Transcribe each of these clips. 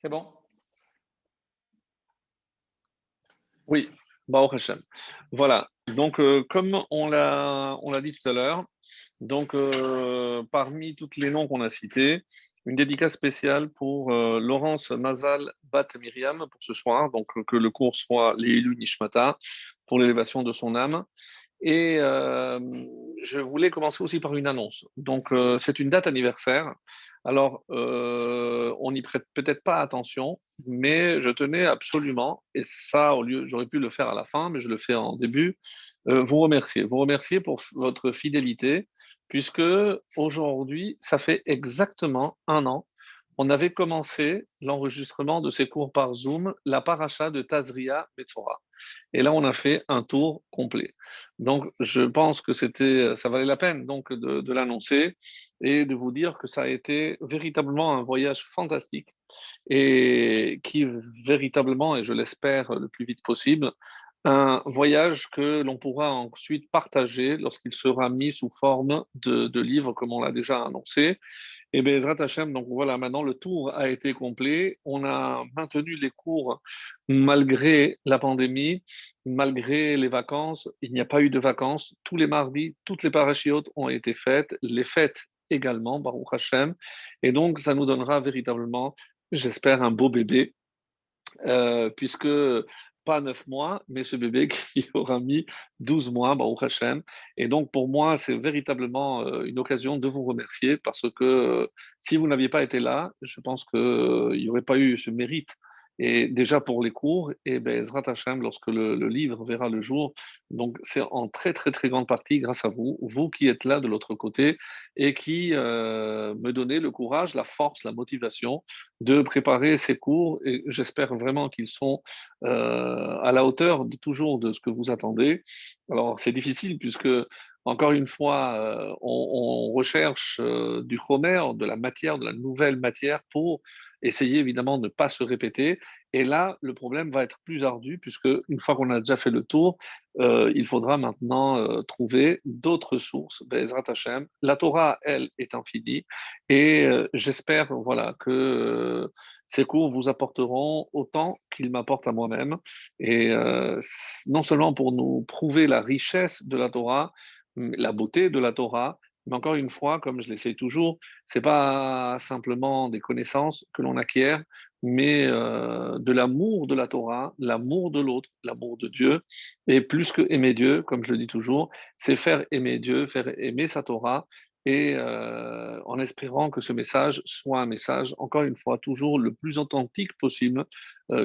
C'est bon? Oui, Baruch Hashem. Voilà. Donc, comme on l'a dit tout à l'heure, donc parmi tous les noms qu'on a cités, une dédicace spéciale pour Laurence Mazal Bat Myriam pour ce soir, donc que le cours soit Leilu Nishmata pour l'élévation de son âme. Et je voulais commencer aussi par une annonce. Donc, c'est une date anniversaire. Alors, on n'y prête peut-être pas attention, mais je tenais absolument, et ça, au lieu, j'aurais pu le faire à la fin, mais je le fais en début, vous remercier. Vous remercier pour votre fidélité, puisque aujourd'hui, ça fait exactement un an. On avait commencé l'enregistrement de ces cours par Zoom, la paracha de Tazria Metzora. Et là, on a fait un tour complet. Donc, je pense que ça valait la peine donc de l'annoncer et de vous dire que ça a été véritablement un voyage fantastique et qui véritablement, et je l'espère le plus vite possible, un voyage que l'on pourra ensuite partager lorsqu'il sera mis sous forme de livre, comme on l'a déjà annoncé. Et bien, Ezrat Hashem, donc voilà, maintenant le tour a été complet. On a maintenu les cours malgré la pandémie, malgré les vacances. Il n'y a pas eu de vacances. Tous les mardis, toutes les parachiotes ont été faites, les fêtes également, Baruch Hashem. Et donc, ça nous donnera véritablement, j'espère, un beau bébé puisque pas 9 mois, mais ce bébé qui aura mis 12 mois, Baruch Hashem. Et donc, pour moi, c'est véritablement une occasion de vous remercier parce que si vous n'aviez pas été là, je pense qu'il n'y aurait pas eu ce mérite. Et déjà pour les cours, et ben, Ezrat Hashem, lorsque le livre verra le jour, donc c'est en très très très grande partie grâce à vous, vous qui êtes là de l'autre côté et qui me donnez le courage, la force, la motivation de préparer ces cours et j'espère vraiment qu'ils sont à la hauteur de toujours de ce que vous attendez. Alors c'est difficile puisque encore une fois on recherche du chomer, de la matière, de la nouvelle matière pour essayer évidemment de ne pas se répéter. Et là, le problème va être plus ardu puisque une fois qu'on a déjà fait le tour, il faudra maintenant trouver d'autres sources. Be'ezrat Hashem. La Torah, elle, est infinie. Et j'espère voilà, que ces cours vous apporteront autant qu'ils m'apportent à moi-même. Et non seulement pour nous prouver la richesse de la Torah, la beauté de la Torah, mais encore une fois, comme je l'essaye toujours, c'est pas simplement des connaissances que l'on acquiert, mais de l'amour de la Torah, l'amour de l'autre, l'amour de Dieu. Et plus que aimer Dieu, comme je le dis toujours, c'est faire aimer Dieu, faire aimer sa Torah et en espérant que ce message soit un message, encore une fois, toujours le plus authentique possible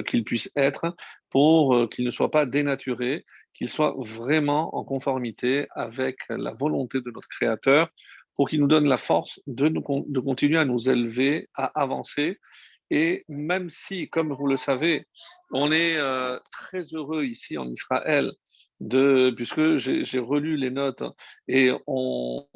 qu'il puisse être, pour qu'il ne soit pas dénaturé, qu'il soit vraiment en conformité avec la volonté de notre Créateur, pour qu'il nous donne la force de continuer à nous élever, à avancer. Et même si, comme vous le savez, on est très heureux ici en Israël, puisque j'ai relu les notes et on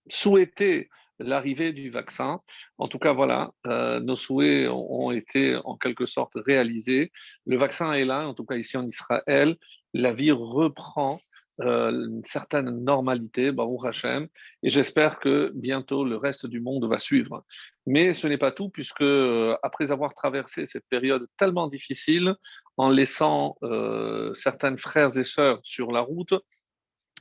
souhaiter l'arrivée du vaccin. En tout cas, voilà, nos souhaits ont été en quelque sorte réalisés. Le vaccin est là, en tout cas ici en Israël. La vie reprend une certaine normalité, Baruch Hashem, et j'espère que bientôt le reste du monde va suivre. Mais ce n'est pas tout, puisque après avoir traversé cette période tellement difficile, en laissant certains frères et sœurs sur la route,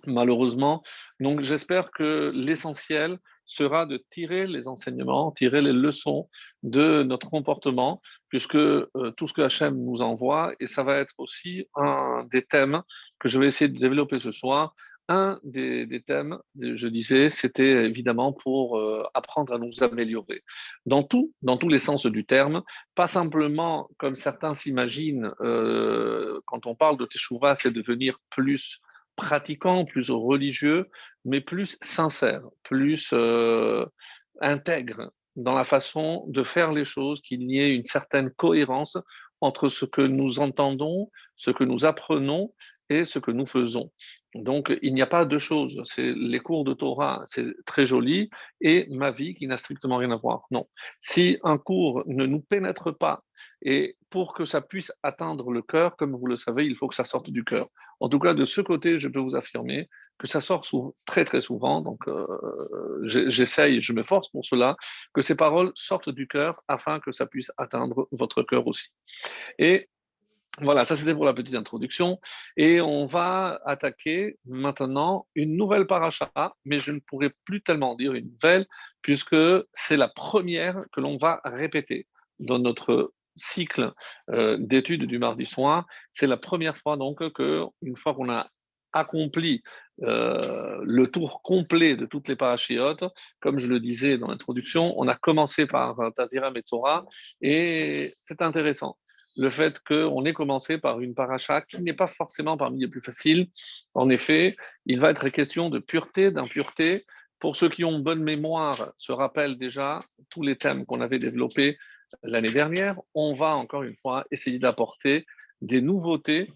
malheureusement. Donc j'espère que l'essentiel sera de tirer les enseignements, tirer les leçons de notre comportement, puisque tout ce que Hachem nous envoie, et ça va être aussi un des thèmes que je vais essayer de développer ce soir. Un des thèmes, je disais, c'était évidemment pour apprendre à nous améliorer dans tous les sens du terme, pas simplement comme certains s'imaginent quand on parle de Teshuvah, c'est devenir plus pratiquant, plus religieux, mais plus sincère, plus intègre dans la façon de faire les choses, qu'il y ait une certaine cohérence entre ce que nous entendons, ce que nous apprenons et ce que nous faisons. Donc, il n'y a pas deux choses. C'est les cours de Torah, c'est très joli, et ma vie qui n'a strictement rien à voir. Non. Si un cours ne nous pénètre pas, et pour que ça puisse atteindre le cœur, comme vous le savez, il faut que ça sorte du cœur. En tout cas, de ce côté, je peux vous affirmer que ça sort très très souvent. Donc, j'essaye, je me force pour cela, que ces paroles sortent du cœur afin que ça puisse atteindre votre cœur aussi. Et voilà, ça c'était pour la petite introduction. Et on va attaquer maintenant une nouvelle paracha, mais je ne pourrais plus tellement dire une nouvelle, puisque c'est la première que l'on va répéter dans notre cycle d'études du mardi soir. C'est la première fois donc que, une fois qu'on a accompli le tour complet de toutes les parachiotes, comme je le disais dans l'introduction, on a commencé par Tazira Metzora, et c'est intéressant le fait qu'on ait commencé par une paracha qui n'est pas forcément parmi les plus faciles. En effet, il va être question de pureté, d'impureté. Pour ceux qui ont bonne mémoire, se rappellent déjà tous les thèmes qu'on avait développés l'année dernière. On va encore une fois essayer d'apporter des nouveautés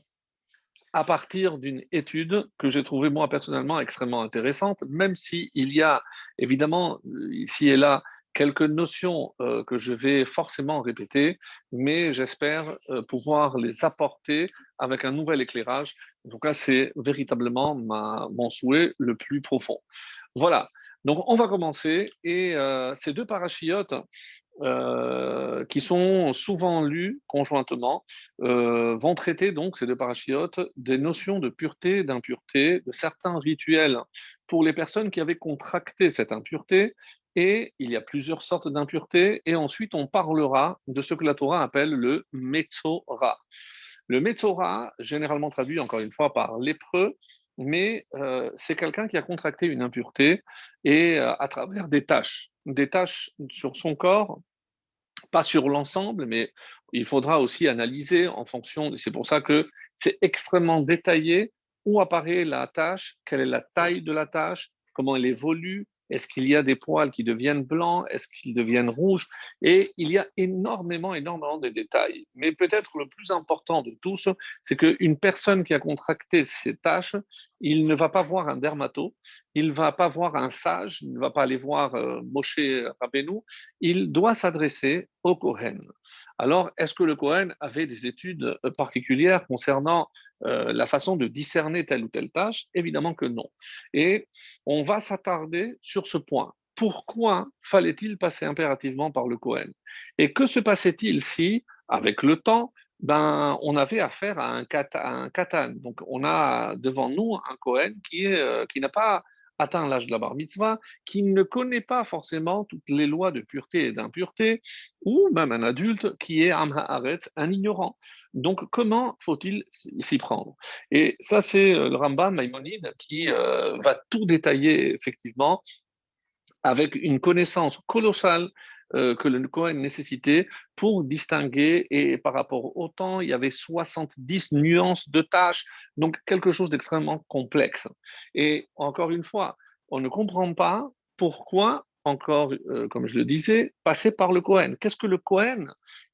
à partir d'une étude que j'ai trouvée moi personnellement extrêmement intéressante, même s'il y a évidemment ici et là quelques notions que je vais forcément répéter, mais j'espère pouvoir les apporter avec un nouvel éclairage. En tout cas, c'est véritablement mon souhait le plus profond. Voilà, donc on va commencer, et ces deux parachiotes qui sont souvent lus conjointement, vont traiter donc ces deux parachiotes des notions de pureté, d'impureté, de certains rituels pour les personnes qui avaient contracté cette impureté. Et il y a plusieurs sortes d'impuretés. Et ensuite, on parlera de ce que la Torah appelle le Metzora. Le Metzora, généralement traduit encore une fois par lépreux, mais c'est quelqu'un qui a contracté une impureté et à travers des taches sur son corps, pas sur l'ensemble, mais il faudra aussi analyser en fonction, c'est pour ça que c'est extrêmement détaillé, où apparaît la tâche, quelle est la taille de la tâche, comment elle évolue, est-ce qu'il y a des poils qui deviennent blancs, est-ce qu'ils deviennent rouges, et il y a énormément de détails. Mais peut-être le plus important de tous, c'est qu'une personne qui a contracté ces tâches, il ne va pas voir un dermato, il ne va pas voir un sage, il ne va pas aller voir Moshe Rabbeinu, il doit s'adresser au Kohen. Alors, est-ce que le Kohen avait des études particulières concernant la façon de discerner telle ou telle tâche? Évidemment que non. Et on va s'attarder sur ce point. Pourquoi fallait-il passer impérativement par le Kohen? Et que se passait-il si, avec le temps, on avait affaire à un katan. Donc, on a devant nous un Kohen qui n'a pas atteint l'âge de la bar mitzvah, qui ne connaît pas forcément toutes les lois de pureté et d'impureté, ou même un adulte qui est un ignorant. Donc, comment faut-il s'y prendre? Et ça, c'est le Rambam Maïmonide qui va tout détailler effectivement avec une connaissance colossale que le Cohen nécessitait pour distinguer, et par rapport au temps, il y avait 70 nuances de tâches, donc quelque chose d'extrêmement complexe. Et encore une fois, on ne comprend pas pourquoi, encore, comme je le disais, passer par le Cohen. Qu'est-ce que le Cohen?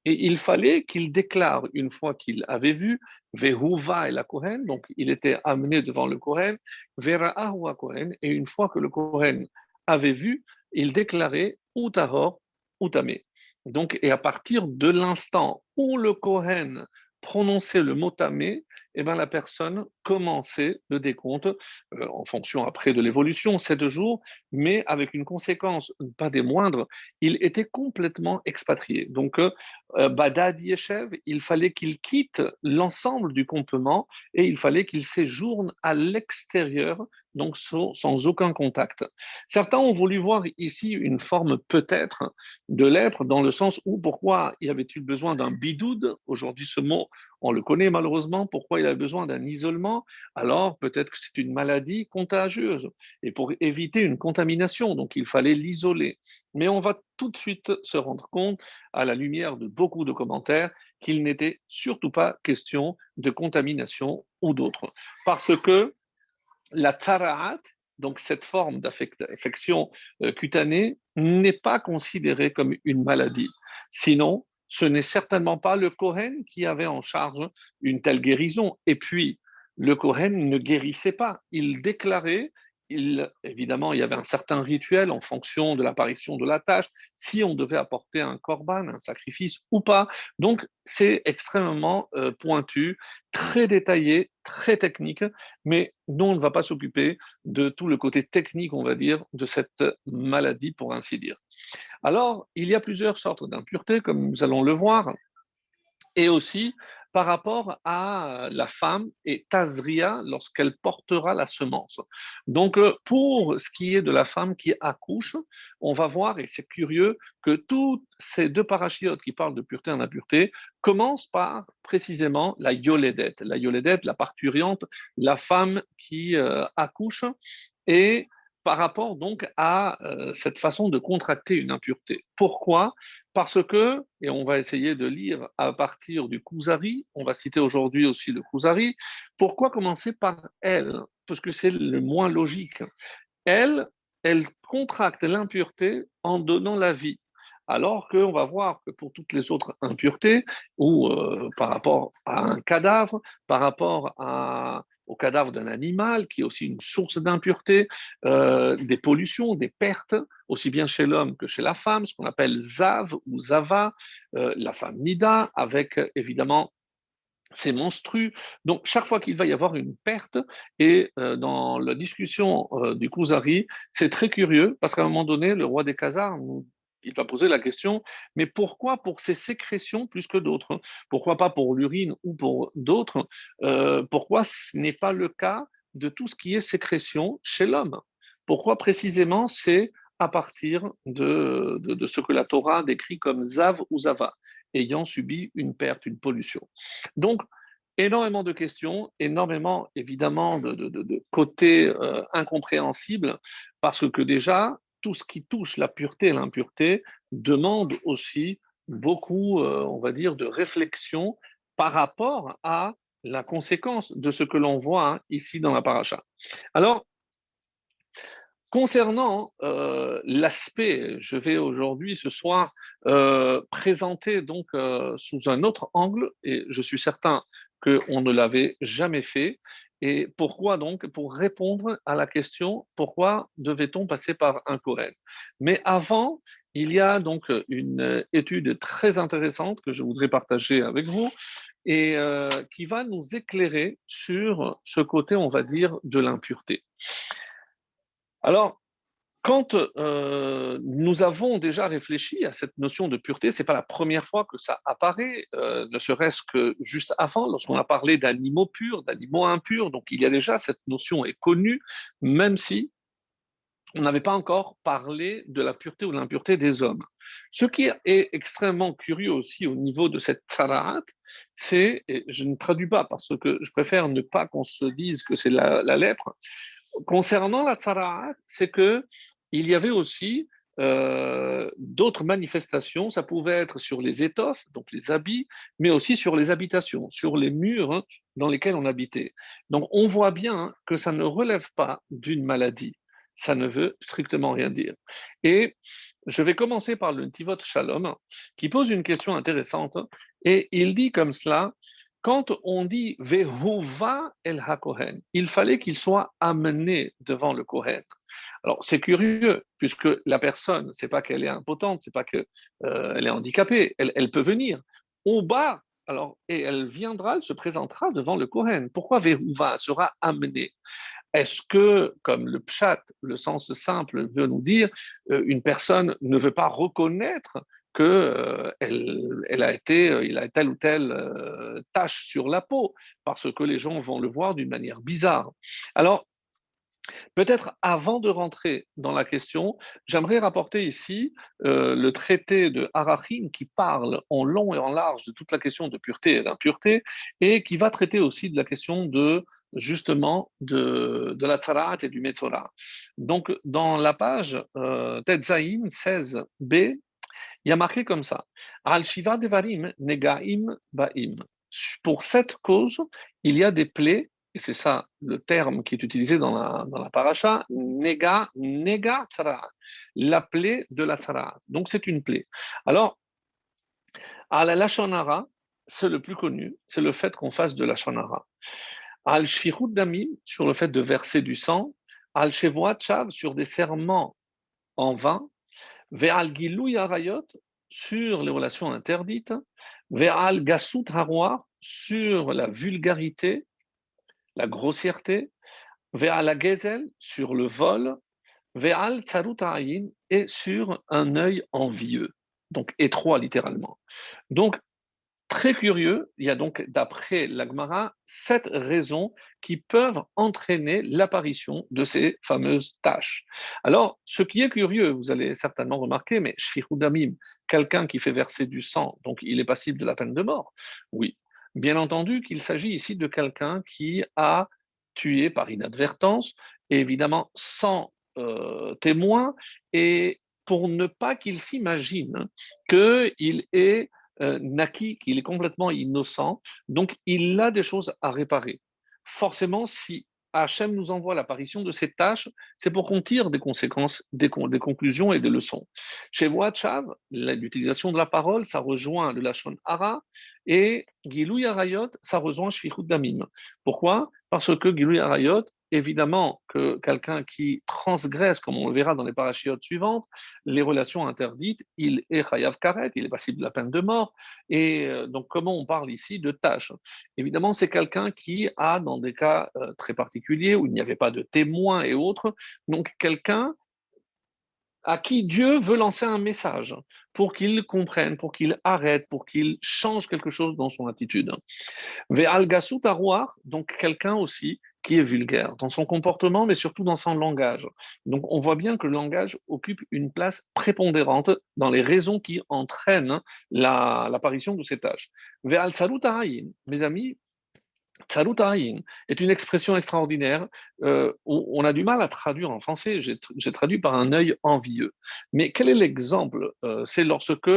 Et il fallait qu'il déclare, une fois qu'il avait vu, Vehuva et la Cohen, donc il était amené devant le Cohen, Vera Cohen, et une fois que le Cohen avait vu, il déclarait ou tahor ou tamé. Donc, et à partir de l'instant où le Kohen prononçait le mot tamé, eh ben, la personne commençait le décompte en fonction après de l'évolution, 7 jours, mais avec une conséquence pas des moindres, il était complètement expatrié. Donc, Badad Yeshev, il fallait qu'il quitte l'ensemble du campement et il fallait qu'il séjourne à l'extérieur, donc sans aucun contact. Certains ont voulu voir ici une forme peut-être de lèpre, dans le sens où pourquoi y avait-il besoin d'un bidoud? Aujourd'hui, ce mot, on le connaît malheureusement. Pourquoi il avait besoin d'un isolement? Alors, peut-être que c'est une maladie contagieuse. Et pour éviter une contamination, donc il fallait l'isoler. Mais on va tout de suite se rendre compte, à la lumière de beaucoup de commentaires, qu'il n'était surtout pas question de contamination ou d'autre. Parce que la tsara'at, donc cette forme d'affection cutanée, n'est pas considérée comme une maladie. Sinon, ce n'est certainement pas le Kohen qui avait en charge une telle guérison. Et puis, le Kohen ne guérissait pas, il déclarait. Évidemment, il y avait un certain rituel en fonction de l'apparition de la tâche, si on devait apporter un korban, un sacrifice ou pas. Donc, c'est extrêmement pointu, très détaillé, très technique, mais nous, on ne va pas s'occuper de tout le côté technique, on va dire, de cette maladie, pour ainsi dire. Alors, il y a plusieurs sortes d'impuretés, comme nous allons le voir, et aussi par rapport à la femme et Tazria lorsqu'elle portera la semence. Donc, pour ce qui est de la femme qui accouche, on va voir, et c'est curieux, que toutes ces deux parachiotes qui parlent de pureté en impureté commencent par précisément la yoledette. La yoledette, la parturiente, la femme qui accouche, et par rapport donc à cette façon de contracter une impureté. Pourquoi? Parce que, et on va essayer de lire à partir du Kuzari, on va citer aujourd'hui aussi le Kuzari, pourquoi commencer par elle? Parce que c'est le moins logique. Elle, elle contracte l'impureté en donnant la vie. Alors qu'on va voir que pour toutes les autres impuretés, ou par rapport à un cadavre, par rapport au cadavre d'un animal, qui est aussi une source d'impureté, des pollutions, des pertes, aussi bien chez l'homme que chez la femme, ce qu'on appelle zav ou zava, la femme nida, avec évidemment c'est monstrueux. Donc, chaque fois qu'il va y avoir une perte, et dans la discussion du Kuzari, c'est très curieux, parce qu'à un moment donné, le roi des Khazars, il va poser la question, mais pourquoi pour ces sécrétions plus que d'autres? Pourquoi pas pour l'urine ou pour d'autres? Pourquoi ce n'est pas le cas de tout ce qui est sécrétion chez l'homme? Pourquoi précisément c'est à partir de ce que la Torah décrit comme Zav ou Zava, ayant subi une perte, une pollution? Donc, énormément de questions, énormément évidemment de côtés incompréhensibles, parce que déjà, tout ce qui touche la pureté et l'impureté demande aussi beaucoup, on va dire, de réflexion par rapport à la conséquence de ce que l'on voit ici dans la paracha. Alors, concernant l'aspect, je vais aujourd'hui, ce soir, présenter donc sous un autre angle, et je suis certain qu'on ne l'avait jamais fait. Et pourquoi donc? Pour répondre à la question, pourquoi devait-on passer par un Kohen? Mais avant, il y a donc une étude très intéressante que je voudrais partager avec vous, et qui va nous éclairer sur ce côté, on va dire, de l'impureté. Alors, quand nous avons déjà réfléchi à cette notion de pureté, ce n'est pas la première fois que ça apparaît, ne serait-ce que juste avant, lorsqu'on a parlé d'animaux purs, d'animaux impurs. Donc il y a déjà cette notion est connue, même si on n'avait pas encore parlé de la pureté ou de l'impureté des hommes. Ce qui est extrêmement curieux aussi au niveau de cette tsaraat, c'est, et je ne traduis pas parce que je préfère ne pas qu'on se dise que c'est la lèpre, concernant la tsaraat, c'est que il y avait aussi d'autres manifestations. Ça pouvait être sur les étoffes, donc les habits, mais aussi sur les habitations, sur les murs dans lesquels on habitait. Donc on voit bien que ça ne relève pas d'une maladie. Ça ne veut strictement rien dire. Et je vais commencer par le Tivot Shalom, qui pose une question intéressante, et il dit comme cela: quand on dit Vehuva el HaKohen, il fallait qu'il soit amené devant le Kohen. Alors c'est curieux, puisque la personne, c'est pas qu'elle est impotente, c'est pas qu'elle est handicapée, elle peut venir au bas, alors, et elle viendra, elle se présentera devant le Kohen. Pourquoi Vehuva sera amené? Est-ce que, comme le pshat, le sens simple veut nous dire, une personne ne veut pas reconnaître que elle a été, il a telle ou telle tache sur la peau, parce que les gens vont le voir d'une manière bizarre. Alors, peut-être avant de rentrer dans la question, j'aimerais rapporter ici le traité de Arachim qui parle en long et en large de toute la question de pureté et d'impureté, et qui va traiter aussi de la question de justement de la tzarat et du metzora. Donc dans la page Tetzaïn 16b, il y a marqué comme ça: Al shiva devarim negaim baim. Pour cette cause, il y a des plaies, et c'est ça le terme qui est utilisé dans la paracha, nega tzara, la plaie de la tzara. Donc c'est une plaie. Alors, à la lachon hara, c'est le plus connu, c'est le fait qu'on fasse de la lachon hara. Al shfichut damim, sur le fait de verser du sang, al shevoat shav, sur des serments en vain, ve'al gilui arayot, sur les relations interdites, ve'al gasut haroar, sur la vulgarité, la grossièreté, ve'al agezel, sur le vol, ve'al tsarut ha'ayin, et sur un œil envieux, donc étroit littéralement. Donc, très curieux, il y a donc, d'après l'Agmara, 7 raisons qui peuvent entraîner l'apparition de ces fameuses tâches. Alors, ce qui est curieux, vous allez certainement remarquer, mais Shfichudamim, quelqu'un qui fait verser du sang, donc il est passible de la peine de mort. Oui, bien entendu qu'il s'agit ici de quelqu'un qui a tué par inadvertance, et évidemment sans témoin, et pour ne pas qu'il s'imagine qu'il est naquit, qu'il est complètement innocent, donc il a des choses à réparer. Forcément, si Hachem nous envoie l'apparition de ces tâches, c'est pour qu'on tire des conséquences, des conclusions et des leçons. Chez Wachav, l'utilisation de la parole, ça rejoint le Lachon Hara, et Gilou Yarayot, ça rejoint Shfichut Damim. Pourquoi? Parce que Gilou Yarayot, évidemment que quelqu'un qui transgresse, comme on le verra dans les parachiotes suivantes, les relations interdites, il est chayav karet, il est passible de la peine de mort. Et donc, comment on parle ici de tâches? Évidemment, c'est quelqu'un qui a, dans des cas très particuliers où il n'y avait pas de témoins et autres, donc quelqu'un à qui Dieu veut lancer un message pour qu'il comprenne, pour qu'il arrête, pour qu'il change quelque chose dans son attitude. Ve'al gasut arouar, donc quelqu'un aussi qui est vulgaire dans son comportement, mais surtout dans son langage. Donc on voit bien que le langage occupe une place prépondérante dans les raisons qui entraînent l'apparition de ces tâches. Ve'al tsalut ha'ayin, mes amis, Tsalut ha'ayin est une expression extraordinaire. On a du mal à traduire en français. J'ai traduit par un œil envieux. Mais quel est l'exemple? C'est lorsque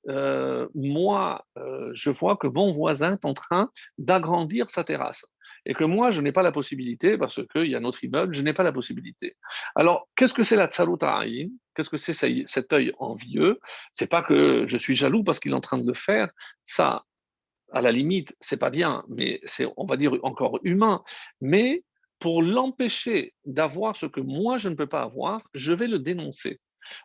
moi, je vois que mon voisin est en train d'agrandir sa terrasse et que moi, je n'ai pas la possibilité parce qu'il y a notre immeuble, je n'ai pas la possibilité. Alors, qu'est-ce que c'est la tsalut ha'ayin? Qu'est-ce que c'est cet œil envieux? C'est pas que je suis jaloux parce qu'il est en train de le faire. Ça, à la limite, c'est pas bien, mais c'est, on va dire, encore humain. Mais pour l'empêcher d'avoir ce que moi je ne peux pas avoir, je vais le dénoncer.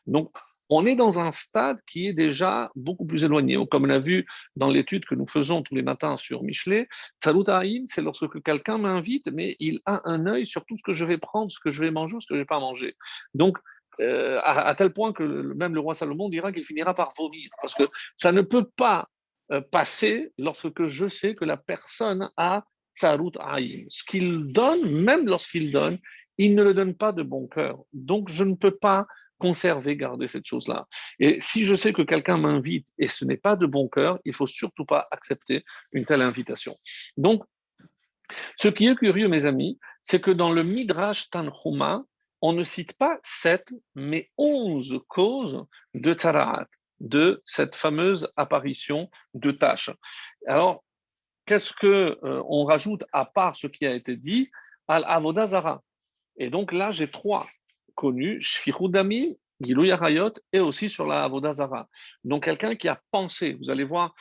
Donc, on est dans un stade qui est déjà beaucoup plus éloigné. Comme on l'a vu dans l'étude que nous faisons tous les matins sur Michelet, Salut Aïm, c'est lorsque quelqu'un m'invite, mais il a un œil sur tout ce que je vais prendre, ce que je vais manger, ce que je ne vais pas manger. Donc, à tel point que même le roi Salomon dira qu'il finira par vomir, parce que ça ne peut pas passer lorsque je sais que la personne a Tsarut Aïm. Ce qu'il donne, même lorsqu'il donne, il ne le donne pas de bon cœur. Donc, je ne peux pas conserver, garder cette chose-là. Et si je sais que quelqu'un m'invite et ce n'est pas de bon cœur, il faut surtout pas accepter une telle invitation. Donc, ce qui est curieux, mes amis, c'est que dans le Midrash Tanhuma, on ne cite pas 7, mais 11 causes de Tzaraat, de cette fameuse apparition de tâches. Alors, qu'est-ce que on rajoute à part ce qui a été dit? Al-Avodazara. Et donc là, j'ai 3 connus, Shfichudami, Gilou Yarayot, et aussi sur la Avodazara. Donc quelqu'un qui a pensé, vous allez voir,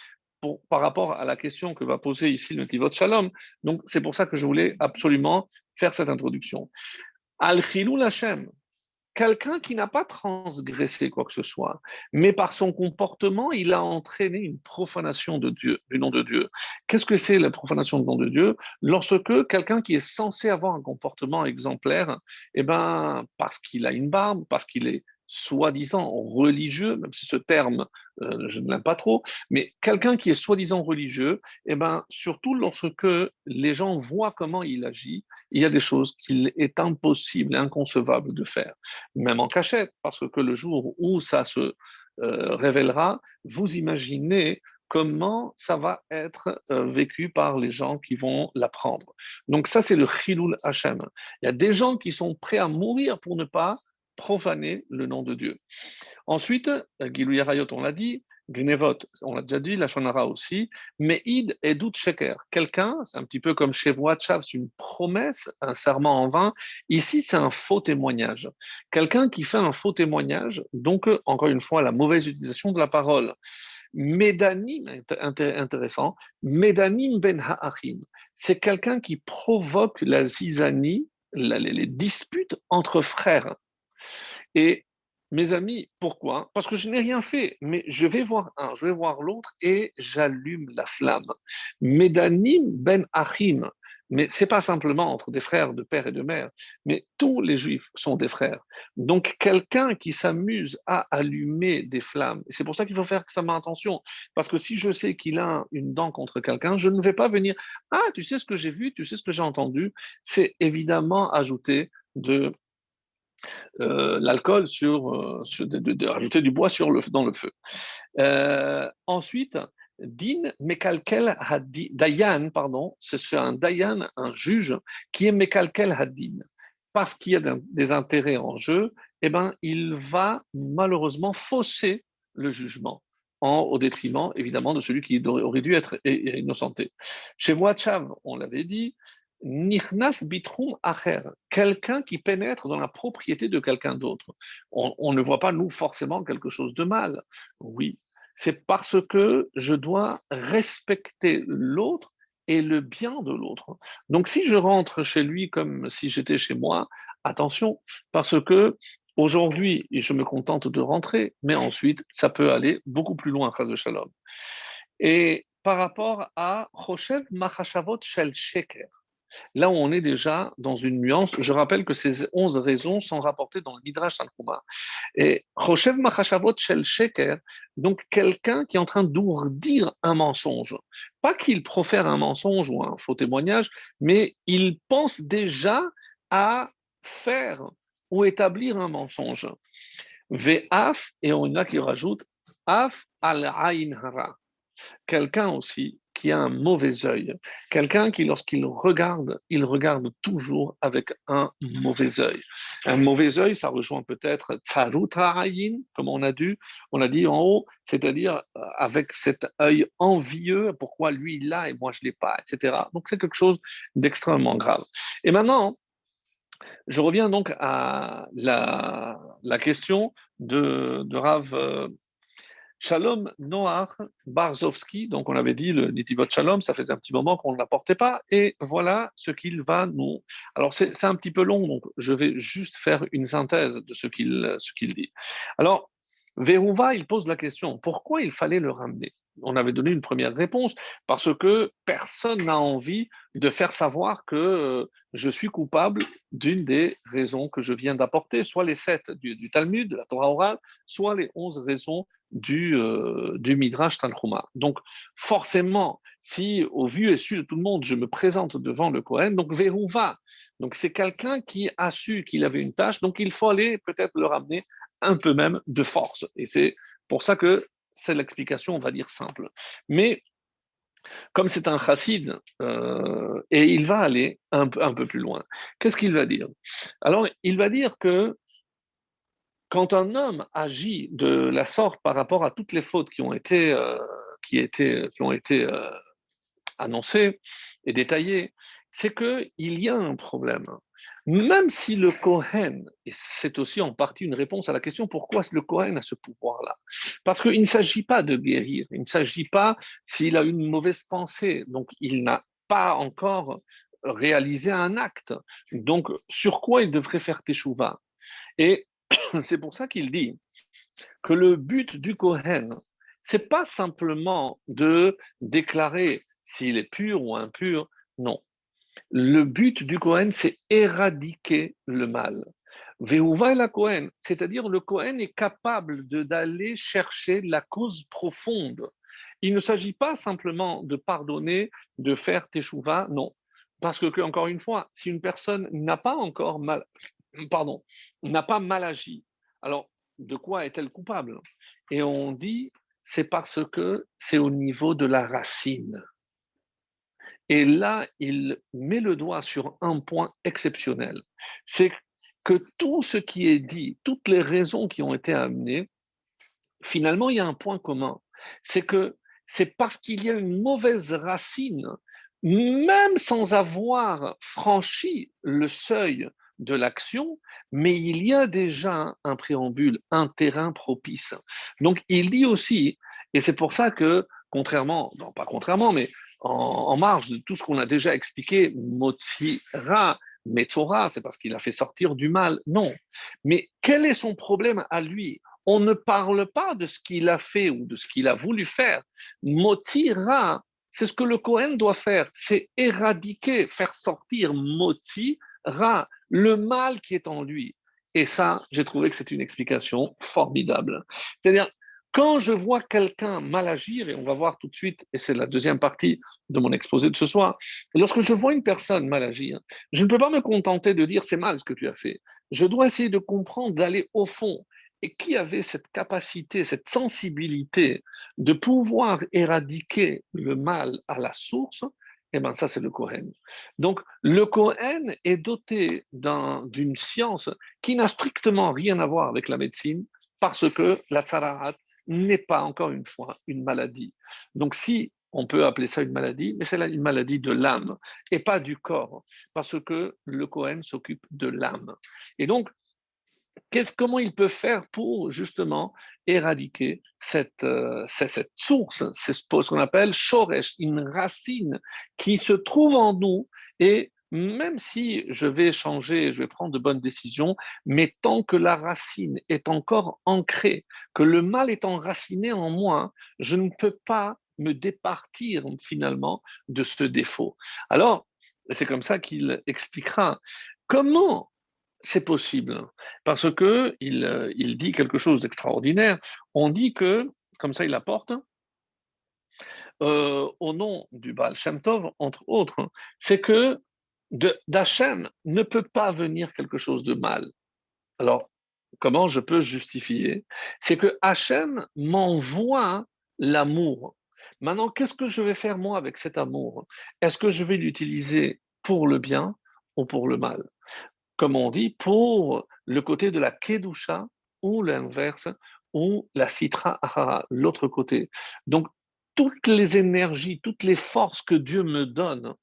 par rapport à la question que va poser ici le Tivot Shalom, donc c'est pour ça que je voulais absolument faire cette introduction. Al-Chilul Hashem, quelqu'un qui n'a pas transgressé quoi que ce soit, mais par son comportement, il a entraîné une profanation de Dieu, du nom de Dieu. Qu'est-ce que c'est la profanation du nom de Dieu? Lorsque quelqu'un qui est censé avoir un comportement exemplaire, eh ben, parce qu'il a une barbe, parce qu'il est soi-disant religieux, même si ce terme, je ne l'aime pas trop, mais quelqu'un qui est soi-disant religieux, eh ben, surtout lorsque les gens voient comment il agit, il y a des choses qu'il est impossible, inconcevable de faire même en cachette, parce que le jour où ça se révélera, vous imaginez comment ça va être vécu par les gens qui vont l'apprendre. Donc ça, c'est le Chilul Hashem. Il y a des gens qui sont prêts à mourir pour ne pas profaner le nom de Dieu. Ensuite, Gilou Yarayot, on l'a dit, Gnevot, on l'a déjà dit, la Shonara aussi, mais Id et Dout Sheker. Quelqu'un, c'est un petit peu comme chez Chav, c'est une promesse, un serment en vain. Ici, c'est un faux témoignage. Quelqu'un qui fait un faux témoignage, donc, encore une fois, la mauvaise utilisation de la parole. Medanim, intéressant, Medanim ben ha'achim, c'est quelqu'un qui provoque la zizanie, les disputes entre frères. Et mes amis, pourquoi? Parce que je n'ai rien fait, mais je vais voir un, je vais voir l'autre et j'allume la flamme. Medanim ben achim, mais c'est pas simplement entre des frères de père et de mère, mais tous les juifs sont des frères. Donc quelqu'un qui s'amuse à allumer des flammes, et c'est pour ça qu'il faut faire extrêmement attention, parce que si je sais qu'il a une dent contre quelqu'un, je ne vais pas venir, ah, tu sais ce que j'ai vu, tu sais ce que j'ai entendu, c'est évidemment ajouter de l'alcool de rajouter du bois dans le feu. Ensuite, Din Mekalkel Dayan, pardon, c'est un Dayan, un juge, qui est Mekalkel Hadin. Parce qu'il y a des intérêts en jeu, eh ben, il va malheureusement fausser le jugement, au détriment évidemment de celui qui aurait dû être innocenté. Chez Wachav, on l'avait dit, Nichnas bitrum acher, quelqu'un qui pénètre dans la propriété de quelqu'un d'autre. On ne voit pas, nous, forcément quelque chose de mal. Oui, c'est parce que je dois respecter l'autre et le bien de l'autre. Donc, si je rentre chez lui comme si j'étais chez moi, attention, parce que aujourd'hui, je me contente de rentrer, mais ensuite, ça peut aller beaucoup plus loin, Chas Shalom. Et par rapport à Choshev Machashavot Shel Sheker, là où on est déjà dans une nuance, je rappelle que ces 11 raisons sont rapportées dans le Midrash Tanchuma. Et Choshev Machashavot Shel Sheker, donc quelqu'un qui est en train d'ourdir un mensonge. Pas qu'il profère un mensonge ou un faux témoignage, mais il pense déjà à faire ou établir un mensonge. Ve'af, et on a qui rajoute Af al-ain hara, quelqu'un aussi qui a un mauvais œil, quelqu'un qui, lorsqu'il regarde, il regarde toujours avec un mauvais œil. Un mauvais œil, ça rejoint peut-être tsarut ha'ayin, comme on a dit en haut, c'est-à-dire avec cet œil envieux, pourquoi lui il l'a et moi je l'ai pas, etc. Donc c'est quelque chose d'extrêmement grave. Et maintenant, je reviens donc à la question de Rav Shalom Noach Barzovski, donc on avait dit le Nitivot Shalom, ça faisait un petit moment qu'on ne l'apportait pas, et voilà ce qu'il va nous. Alors c'est un petit peu long, donc je vais juste faire une synthèse de ce qu'il dit. Alors, Verouva, il pose la question, pourquoi il fallait le ramener? On avait donné une première réponse, parce que personne n'a envie de faire savoir que je suis coupable d'une des raisons que je viens d'apporter, soit les 7 du Talmud, de la Torah orale, soit les 11 raisons du Midrash Tanchuma. Donc, forcément, si au vu et su de tout le monde, je me présente devant le Kohen, donc Verouva, donc c'est quelqu'un qui a su qu'il avait une tâche, donc il faut aller peut-être le ramener un peu même de force. Et c'est pour ça que c'est l'explication, on va dire, simple. Mais comme c'est un chassid, et il va aller un peu plus loin. Qu'est-ce qu'il va dire? Alors, il va dire que quand un homme agit de la sorte par rapport à toutes les fautes qui ont été annoncées et détaillées, c'est qu'il y a un problème. Même si le Kohen, et c'est aussi en partie une réponse à la question pourquoi le Kohen a ce pouvoir-là. Parce qu'il ne s'agit pas de guérir, il ne s'agit pas s'il a une mauvaise pensée, donc il n'a pas encore réalisé un acte. Donc sur quoi il devrait faire teshuva? Et c'est pour ça qu'il dit que le but du Kohen, c'est pas simplement de déclarer s'il est pur ou impur, non. Le but du Kohen, c'est éradiquer le mal. Veuva la Kohen, c'est-à-dire le Kohen est capable d'aller chercher la cause profonde. Il ne s'agit pas simplement de pardonner, de faire teshuva, non. Parce que, encore une fois, si une personne n'a pas encore mal, pardon, n'a pas mal agi, alors de quoi est-elle coupable? Et on dit, c'est parce que c'est au niveau de la racine. Et là, il met le doigt sur un point exceptionnel. C'est que tout ce qui est dit, toutes les raisons qui ont été amenées, finalement, il y a un point commun. C'est que c'est parce qu'il y a une mauvaise racine, même sans avoir franchi le seuil de l'action, mais il y a déjà un préambule, un terrain propice. Donc, il dit aussi, Et c'est pour ça que, contrairement, non pas contrairement, mais en marge de tout ce qu'on a déjà expliqué, Motsira, Metzora, c'est parce qu'il a fait sortir du mal. Non. Mais quel est son problème à lui? On ne parle pas de ce qu'il a fait ou de ce qu'il a voulu faire. Motira, c'est ce que le Cohen doit faire, c'est éradiquer, faire sortir Motira, le mal qui est en lui. Et ça, j'ai trouvé que c'est une explication formidable. C'est-à-dire, quand je vois quelqu'un mal agir, et on va voir tout de suite, et c'est la deuxième partie de mon exposé de ce soir, lorsque je vois une personne mal agir, je ne peux pas me contenter de dire c'est mal ce que tu as fait. Je dois essayer de comprendre, d'aller au fond. Et qui avait cette capacité, cette sensibilité de pouvoir éradiquer le mal à la source? Eh bien, ça, c'est le Kohen. Donc, le Kohen est doté d'une science qui n'a strictement rien à voir avec la médecine parce que la tsarahat n'est pas, encore une fois, une maladie. Donc, si on peut appeler ça une maladie, mais c'est une maladie de l'âme et pas du corps, parce que le Kohen s'occupe de l'âme. Et donc, comment il peut faire pour justement éradiquer cette source, c'est ce qu'on appelle shoresh, une racine qui se trouve en nous et même si je vais changer, je vais prendre de bonnes décisions, mais tant que la racine est encore ancrée, que le mal est enraciné en moi, je ne peux pas me départir finalement de ce défaut. Alors, c'est comme ça qu'il expliquera comment c'est possible, parce que il dit quelque chose d'extraordinaire. On dit que, comme ça il apporte, au nom du Baal Shem Tov, entre autres, c'est que d'Hachem ne peut pas venir quelque chose de mal. Alors, comment je peux justifier? C'est que Hachem m'envoie l'amour. Maintenant, qu'est-ce que je vais faire moi avec cet amour? Est-ce que je vais l'utiliser pour le bien ou pour le mal? Comme on dit, pour le côté de la Kedusha ou l'inverse, ou la Sitra Ahara, l'autre côté. Donc, toutes les énergies, toutes les forces que Dieu me donne,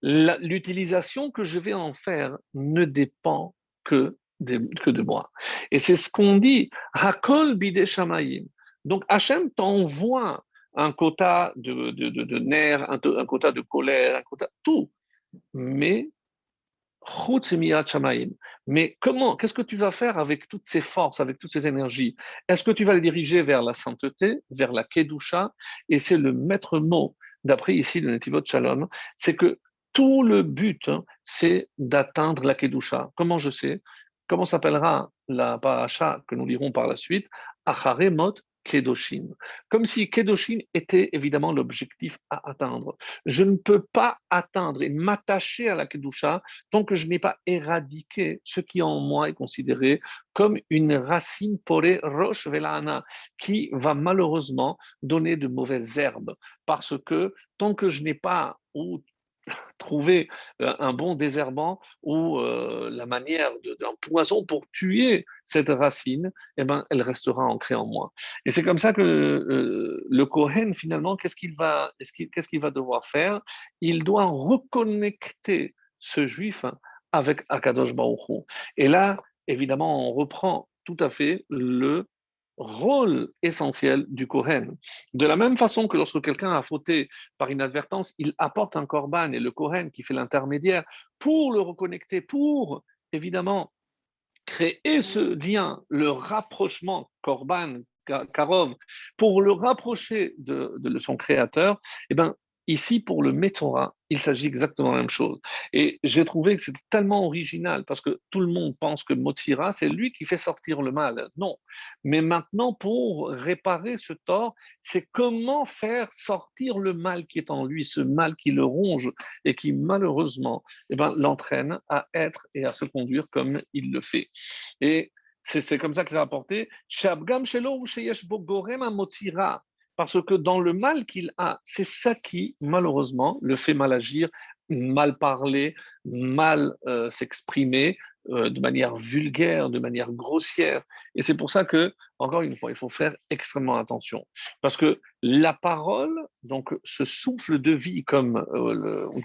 l'utilisation que je vais en faire ne dépend que de moi. Et c'est ce qu'on dit, Hakol bide shamayim. Donc, Hachem t'envoie un quota de nerfs, un quota de colère, un quota, tout. Mais mais comment, qu'est-ce que tu vas faire avec toutes ces forces, avec toutes ces énergies? Est-ce que tu vas les diriger vers la sainteté, vers la Kedusha? Et c'est le maître mot, d'après ici le Netivot Shalom, c'est que tout le but, c'est d'atteindre la Kedusha. Comment je sais? Comment s'appellera la paracha que nous lirons par la suite? Acharemot Kedoshin. Comme si Kedoshin était évidemment l'objectif à atteindre. Je ne peux pas atteindre et m'attacher à la Kedusha tant que je n'ai pas éradiqué ce qui en moi est considéré comme une racine porée roche velana, qui va malheureusement donner de mauvaises herbes. Parce que tant que je n'ai pas ou trouvé un bon désherbant ou la manière d'un poison pour tuer cette racine, eh ben, elle restera ancrée en moi. Et c'est comme ça que le Kohen, finalement, qu'est-ce qu'il va devoir faire? Il doit reconnecter ce juif avec Akadosh Baruch Hu. Et là, évidemment, on reprend tout à fait le rôle essentiel du Kohen. De la même façon que lorsque quelqu'un a fauté par inadvertance, il apporte un korban et le Kohen qui fait l'intermédiaire pour le reconnecter, pour évidemment créer ce lien, le rapprochement korban, karov, pour le rapprocher de son créateur, eh ben, ici, pour le Metzora, il s'agit exactement de la même chose. Et j'ai trouvé que c'est tellement original parce que tout le monde pense que Motsira, c'est lui qui fait sortir le mal. Non. Mais maintenant, pour réparer ce tort, c'est comment faire sortir le mal qui est en lui, ce mal qui le ronge et qui malheureusement eh ben, l'entraîne à être et à se conduire comme il le fait. Et c'est comme ça que c'est rapporté. Parce que dans le mal qu'il a, c'est ça qui, malheureusement, le fait mal agir, mal parler, mal s'exprimer, de manière vulgaire, de manière grossière. Et c'est pour ça que, encore une fois, il faut faire extrêmement attention. Parce que la parole, donc ce souffle de vie, comme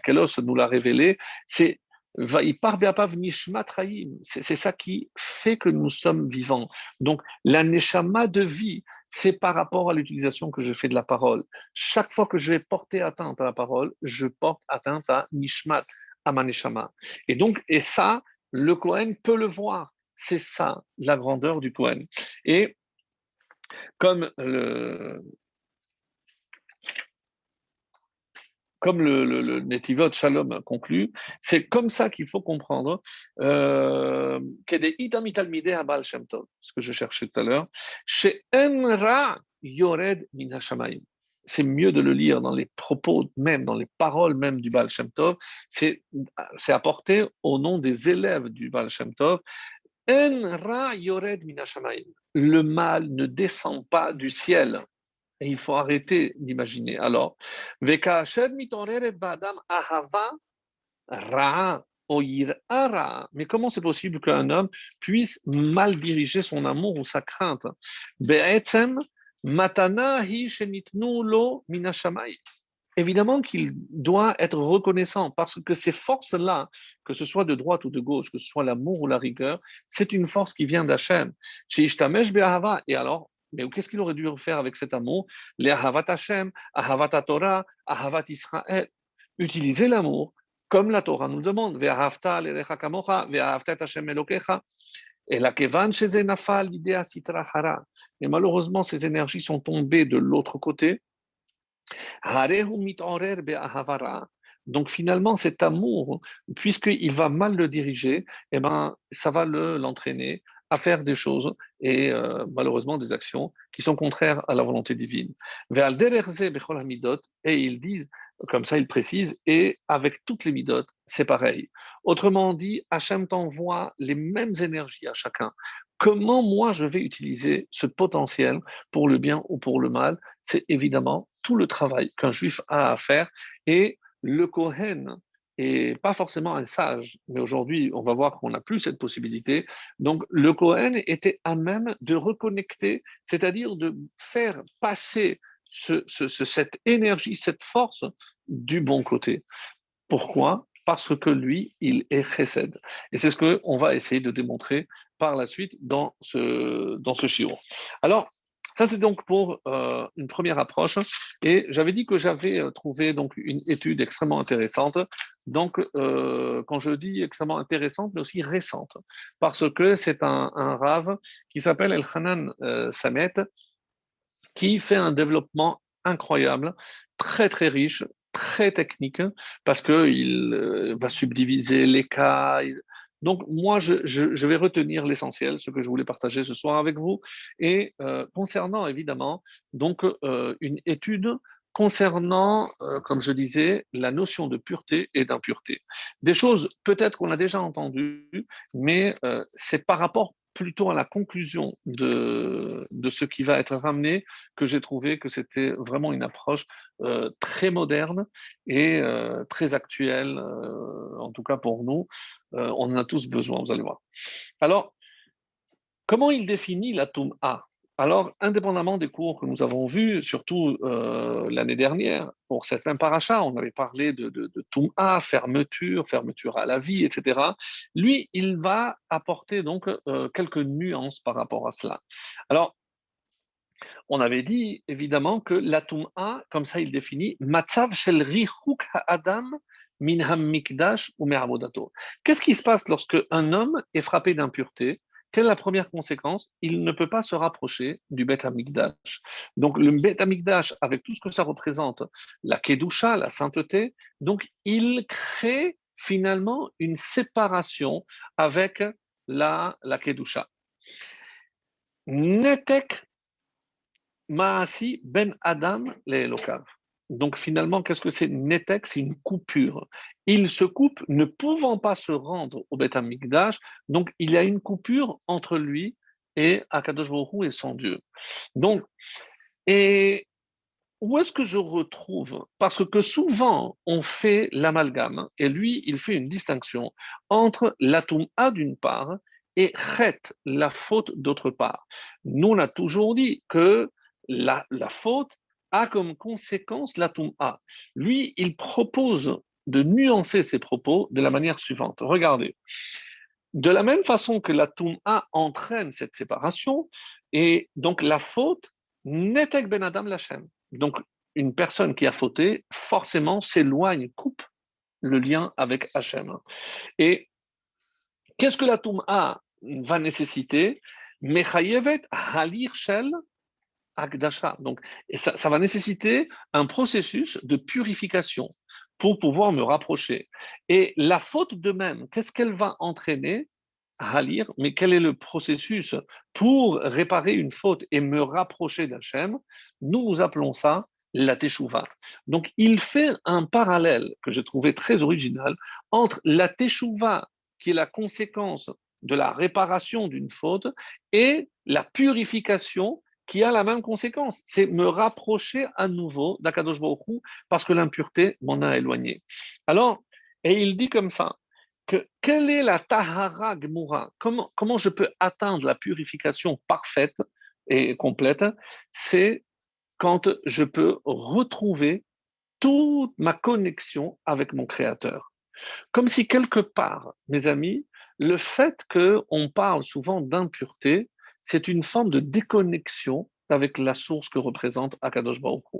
Kelos nous l'a révélé, c'est c'est ça qui fait que nous sommes vivants. Donc, la neshama de vie, c'est par rapport à l'utilisation que je fais de la parole. Chaque fois que je vais porter atteinte à la parole, je porte atteinte à Nishmat, à ma Neshama. Et donc, et ça, le Kohen peut le voir. C'est ça, la grandeur du Kohen. Et comme le Netivot Shalom conclut, c'est comme ça qu'il faut comprendre ce que je cherchais tout à l'heure, chez Enra Yored Min Hashamayim. C'est mieux de le lire dans les propos même, dans les paroles même du Baal Shem Tov. C'est apporté au nom des élèves du Baal Shem Tov. Enra Yored Min Hashamayim. Le mal ne descend pas du ciel. Et il faut arrêter d'imaginer. Alors, Vekasher mitoreret ba'adam ahava ra'a o yir'a. Mais comment c'est possible qu'un homme puisse mal diriger son amour ou sa crainte? Be'etzem matana hi shenitnu lo min hashamayim. Évidemment qu'il doit être reconnaissant parce que ces forces-là, que ce soit de droite ou de gauche, que ce soit l'amour ou la rigueur, c'est une force qui vient d'Hachem. Et alors, mais qu'est-ce qu'il aurait dû faire avec cet amour? Les Ahavat Hashem, Ahavat Torah, Ahavat Israël. Utiliser l'amour comme la Torah nous le demande. Ve'ahavta l'erecha kamocha, ve'ahavta et Hashem elokecha. Et la kevan chez Nafal, l'idée sitra hara. Et malheureusement, ces énergies sont tombées de l'autre côté. Donc finalement, cet amour, puisqu'il va mal le diriger, eh ben, ça va l'entraîner à faire des choses et malheureusement des actions qui sont contraires à la volonté divine. Et ils disent, comme ça ils précisent, et avec toutes les midot, c'est pareil. Autrement dit, Hachem t'envoie les mêmes énergies à chacun. Comment moi je vais utiliser ce potentiel pour le bien ou pour le mal? C'est évidemment tout le travail qu'un juif a à faire. Et le Kohen est pas forcément un sage, mais aujourd'hui, on va voir qu'on n'a plus cette possibilité. Donc, le Kohen était à même de reconnecter, c'est-à-dire de faire passer cette énergie, cette force du bon côté. Pourquoi? Parce que lui, il est chesed. Et c'est ce qu'on va essayer de démontrer par la suite dans ce shiur. Alors, ça, c'est donc pour une première approche. Et j'avais dit que j'avais trouvé donc une étude extrêmement intéressante. Donc, quand je dis extrêmement intéressante, mais aussi récente, parce que c'est un rave qui s'appelle Elchanan Samet, qui fait un développement incroyable, très très riche, très technique, parce qu'il va subdiviser les cas. Donc moi, je vais retenir l'essentiel, ce que je voulais partager ce soir avec vous. Et concernant évidemment donc une étude concernant, comme je disais, la notion de pureté et d'impureté. Des choses peut-être qu'on a déjà entendues, mais c'est par rapport plutôt à la conclusion de ce qui va être ramené que j'ai trouvé que c'était vraiment une approche très moderne et très actuelle, en tout cas pour nous. On en a tous besoin, vous allez voir. Alors, comment il définit la Toum'a? Alors, indépendamment des cours que nous avons vus, surtout l'année dernière, pour certains parachas, on avait parlé de Toum'a, fermeture à la vie, etc. Lui, il va apporter donc quelques nuances par rapport à cela. Alors, on avait dit évidemment que la Toum'a, comme ça il définit, Matzav shel richuk ha'adam min hamikdash ou me'amodato. Qu'est-ce qui se passe lorsque un homme est frappé d'impureté? Quelle est la première conséquence? Il ne peut pas se rapprocher du Beth Amikdash. Donc le Beth Amikdash, avec tout ce que ça représente, la Kedusha, la sainteté, donc il crée finalement une séparation avec la Kedusha. Netek Maasi ben Adam le Elokav. Donc finalement, qu'est-ce que c'est Netek? C'est une coupure. Il se coupe, ne pouvant pas se rendre au Beth Amikdash, donc il y a une coupure entre lui et Akadosh Baruch Hu et son Dieu. Donc, et où est-ce que je retrouve? Parce que souvent, on fait l'amalgame, et lui, il fait une distinction entre la Toum'a d'une part et Chet, la faute d'autre part. Nous, on a toujours dit que la faute a comme conséquence la Toum'a. Lui, il propose de nuancer ses propos de la manière suivante. Regardez. De la même façon que la Toum'a entraîne cette séparation, et donc la faute Netek ben Adam Lachem. Donc, une personne qui a fauté, forcément, s'éloigne, coupe le lien avec Hachem. Et qu'est-ce que la Toum'a va nécessiter? Mechayevet halir shel Akdasha. Donc, et ça va nécessiter un processus de purification pour pouvoir me rapprocher. Et la faute de même, qu'est-ce qu'elle va entraîner à lire? Mais quel est le processus pour réparer une faute et me rapprocher d'Hachem? Nous appelons ça la teshuva. Donc, il fait un parallèle que j'ai trouvé très original entre la teshuva, qui est la conséquence de la réparation d'une faute, et la purification qui a la même conséquence, c'est me rapprocher à nouveau d'Akadosh Baruch Hu parce que l'impureté m'en a éloigné. Alors, et il dit comme ça, que quelle est la tahara gmura? Comment je peux atteindre la purification parfaite et complète? C'est quand je peux retrouver toute ma connexion avec mon Créateur. Comme si quelque part, mes amis, le fait qu'on parle souvent d'impureté, c'est une forme de déconnexion avec la source que représente Akadosh Baruch Hu.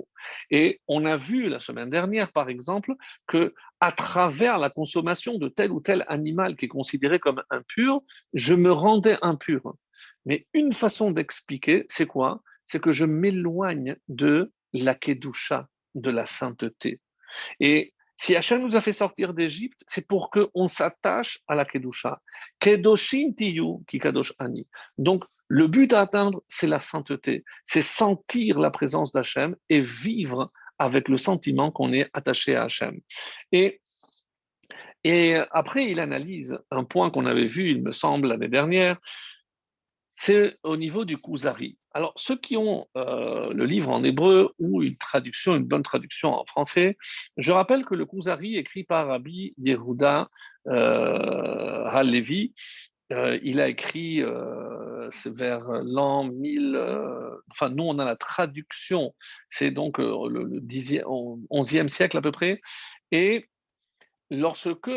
Et on a vu la semaine dernière, par exemple, que à travers la consommation de tel ou tel animal qui est considéré comme impur, je me rendais impur. Mais une façon d'expliquer, c'est quoi? C'est que je m'éloigne de la kedusha, de la sainteté. Et si Hachem nous a fait sortir d'Égypte, c'est pour qu'on s'attache à la Kedusha. Kedoshim tiyu ki kadosh ani. Donc, le but à atteindre, c'est la sainteté. C'est sentir la présence d'Hachem et vivre avec le sentiment qu'on est attaché à Hachem. Et, et après, il analyse un point qu'on avait vu, il me semble, l'année dernière, c'est au niveau du Kuzari. Alors, ceux qui ont le livre en hébreu ou une traduction, une bonne traduction en français, je rappelle que le Kuzari, écrit par Rabbi Yehuda Halevi, il a écrit, c'est vers l'an 1000, enfin nous on a la traduction, c'est donc le 11e siècle à peu près, et lorsque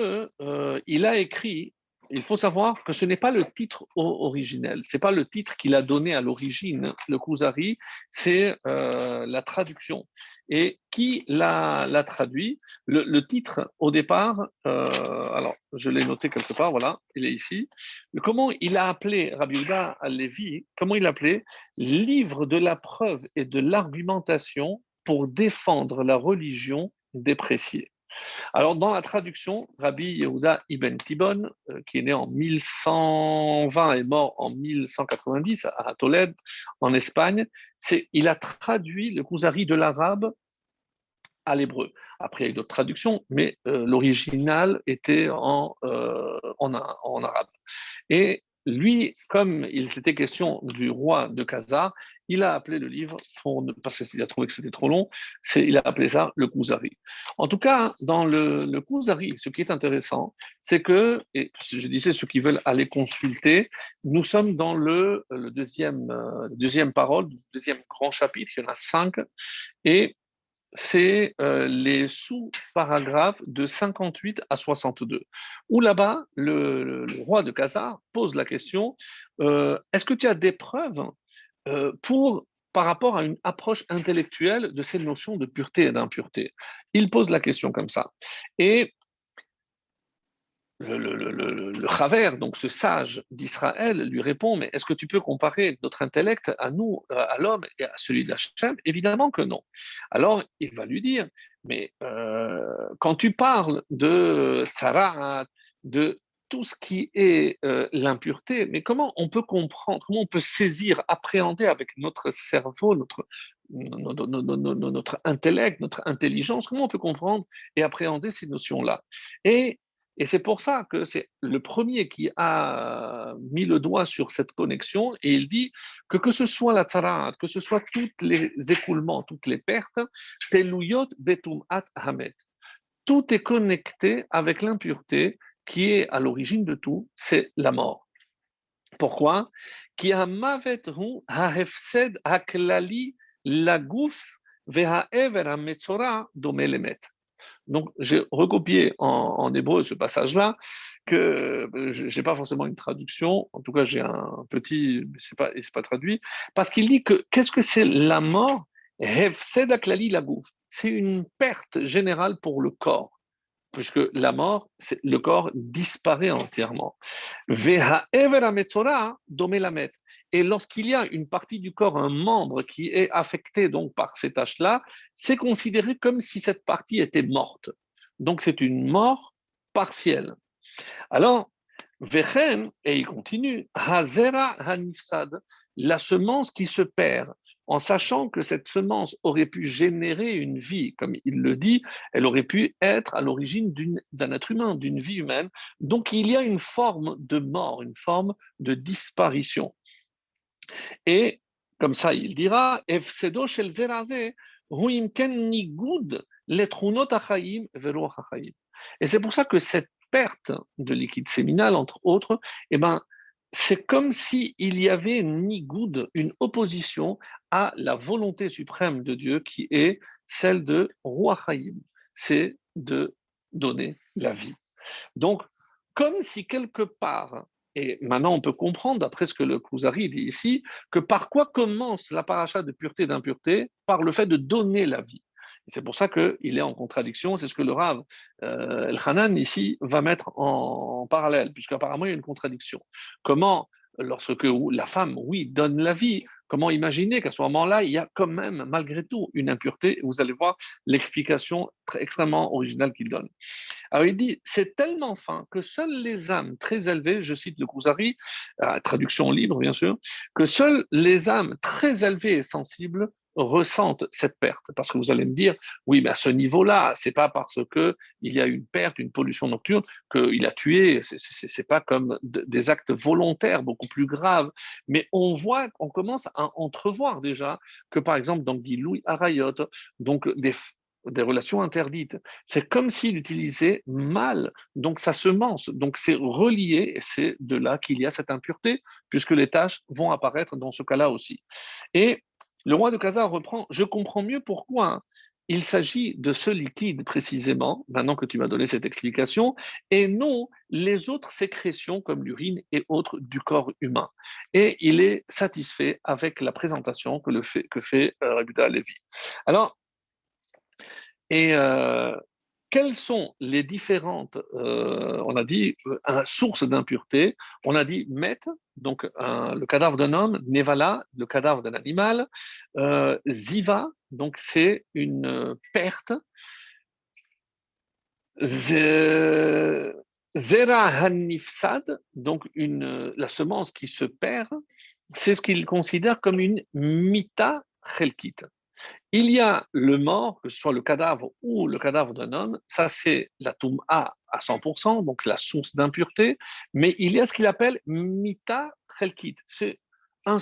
il a écrit, il faut savoir que ce n'est pas le titre originel, c'est pas le titre qu'il a donné à l'origine, le Kuzari, c'est la traduction. Et qui l'a traduit? Le titre au départ, alors je l'ai noté quelque part, voilà, il est ici. Comment il a appelé Rabbi Yehuda Halevi? Comment il l'appelait? Livre de la preuve et de l'argumentation pour défendre la religion dépréciée. Alors, dans la traduction, Rabbi Yehuda Ibn Tibon, qui est né en 1120 et mort en 1190 à Tolède, en Espagne, il a traduit le Kuzari de l'arabe à l'hébreu. Après, il y a eu d'autres traductions, mais l'original était en arabe. Et lui, comme il était question du roi de Khazar, il a appelé le livre, parce qu'il a trouvé que c'était trop long, il a appelé ça le Kuzari. En tout cas, dans le Kuzari, ce qui est intéressant, c'est que, et je disais ceux qui veulent aller consulter, nous sommes dans le deuxième parole, le deuxième grand chapitre, il y en a 5, et c'est les sous-paragraphes de 58 à 62, où là-bas, le roi de Khazar pose la question, est-ce que tu as des preuves par rapport à une approche intellectuelle de ces notions de pureté et d'impureté? Il pose la question comme ça. Et le Chaver, donc ce sage d'Israël, lui répond, mais est-ce que tu peux comparer notre intellect à nous, à l'homme, et à celui d'Hachem? Évidemment que non. Alors, il va lui dire, mais quand tu parles de Sarat, de tout ce qui est l'impureté, mais comment on peut comprendre, comment on peut saisir, appréhender avec notre cerveau, notre intellect, notre intelligence, comment on peut comprendre et appréhender ces notions-là? Et et c'est pour ça que c'est le premier qui a mis le doigt sur cette connexion et il dit que ce soit la tzarat, que ce soit tous les écoulements, toutes les pertes, teluyot betumat hamet. Tout est connecté avec l'impureté qui est à l'origine de tout, c'est la mort. Pourquoi? Ki hamavet hu hahefsed haklali lagouf vehaever hametzora dome lemet. Donc, j'ai recopié en hébreu ce passage-là, que je n'ai pas forcément une traduction, en tout cas, j'ai un petit, mais c'est pas traduit, parce qu'il dit que qu'est-ce que c'est la mort? Hefsed haklali lagouf. C'est une perte générale pour le corps puisque la mort, le corps disparaît entièrement. Et lorsqu'il y a une partie du corps, un membre qui est affecté donc par ces tâches-là, c'est considéré comme si cette partie était morte. Donc c'est une mort partielle. Alors, Vechen, et il continue, Hazera Hanifsad, la semence qui se perd, en sachant que cette semence aurait pu générer une vie, comme il le dit, elle aurait pu être à l'origine d'un être humain, d'une vie humaine. Donc il y a une forme de mort, une forme de disparition. Et comme ça, il dira, Efsedo shel zeraze, hu imken nigud letrunot achayim veruach achayim. Et c'est pour ça que cette perte de liquide séminal, entre autres, eh ben, c'est comme s'il y avait une nigoud, une opposition à la volonté suprême de Dieu qui est celle de Ruach Hayim, c'est de donner la vie. Donc, comme si quelque part, et maintenant on peut comprendre, d'après ce que le Kuzari dit ici, que par quoi commence la paracha de pureté et d'impureté? Par le fait de donner la vie. Et c'est pour ça qu'il est en contradiction, c'est ce que le Rav El-Hanan ici va mettre en parallèle, puisqu'apparemment il y a une contradiction. Comment, lorsque la femme, oui, donne la vie, comment imaginer qu'à ce moment-là, il y a quand même, malgré tout, une impureté? Vous allez voir l'explication extrêmement originale qu'il donne. Alors il dit, c'est tellement fin que seules les âmes très élevées, je cite le Kuzari, traduction libre bien sûr, que seules les âmes très élevées et sensibles ressentent cette perte. Parce que vous allez me dire, oui, mais à ce niveau-là, c'est pas parce que il y a une perte, une pollution nocturne, qu'il a tué. C'est pas comme des actes volontaires beaucoup plus graves. Mais on voit, on commence à entrevoir déjà que par exemple dans Giloui Arayot, donc des relations interdites. C'est comme s'il utilisait mal donc sa semence. Donc c'est relié et c'est de là qu'il y a cette impureté, puisque les tâches vont apparaître dans ce cas-là aussi. Et le roi de Khazar reprend, je comprends mieux pourquoi il s'agit de ce liquide précisément, maintenant que tu m'as donné cette explication, et non les autres sécrétions comme l'urine et autres du corps humain. Et il est satisfait avec la présentation que fait Rabbi Levi. Alors, et quelles sont les différentes, on a dit, sources d'impureté? On a dit met, donc le cadavre d'un homme, nevala, le cadavre d'un animal, ziva, donc c'est une perte, zera hanifsad, donc la semence qui se perd, c'est ce qu'il considère comme une mita chelkit. Il y a le mort, que ce soit le cadavre ou le cadavre d'un homme, ça c'est la toum'a à 100%, donc la source d'impureté, mais il y a ce qu'il appelle mita chelkit, c'est un,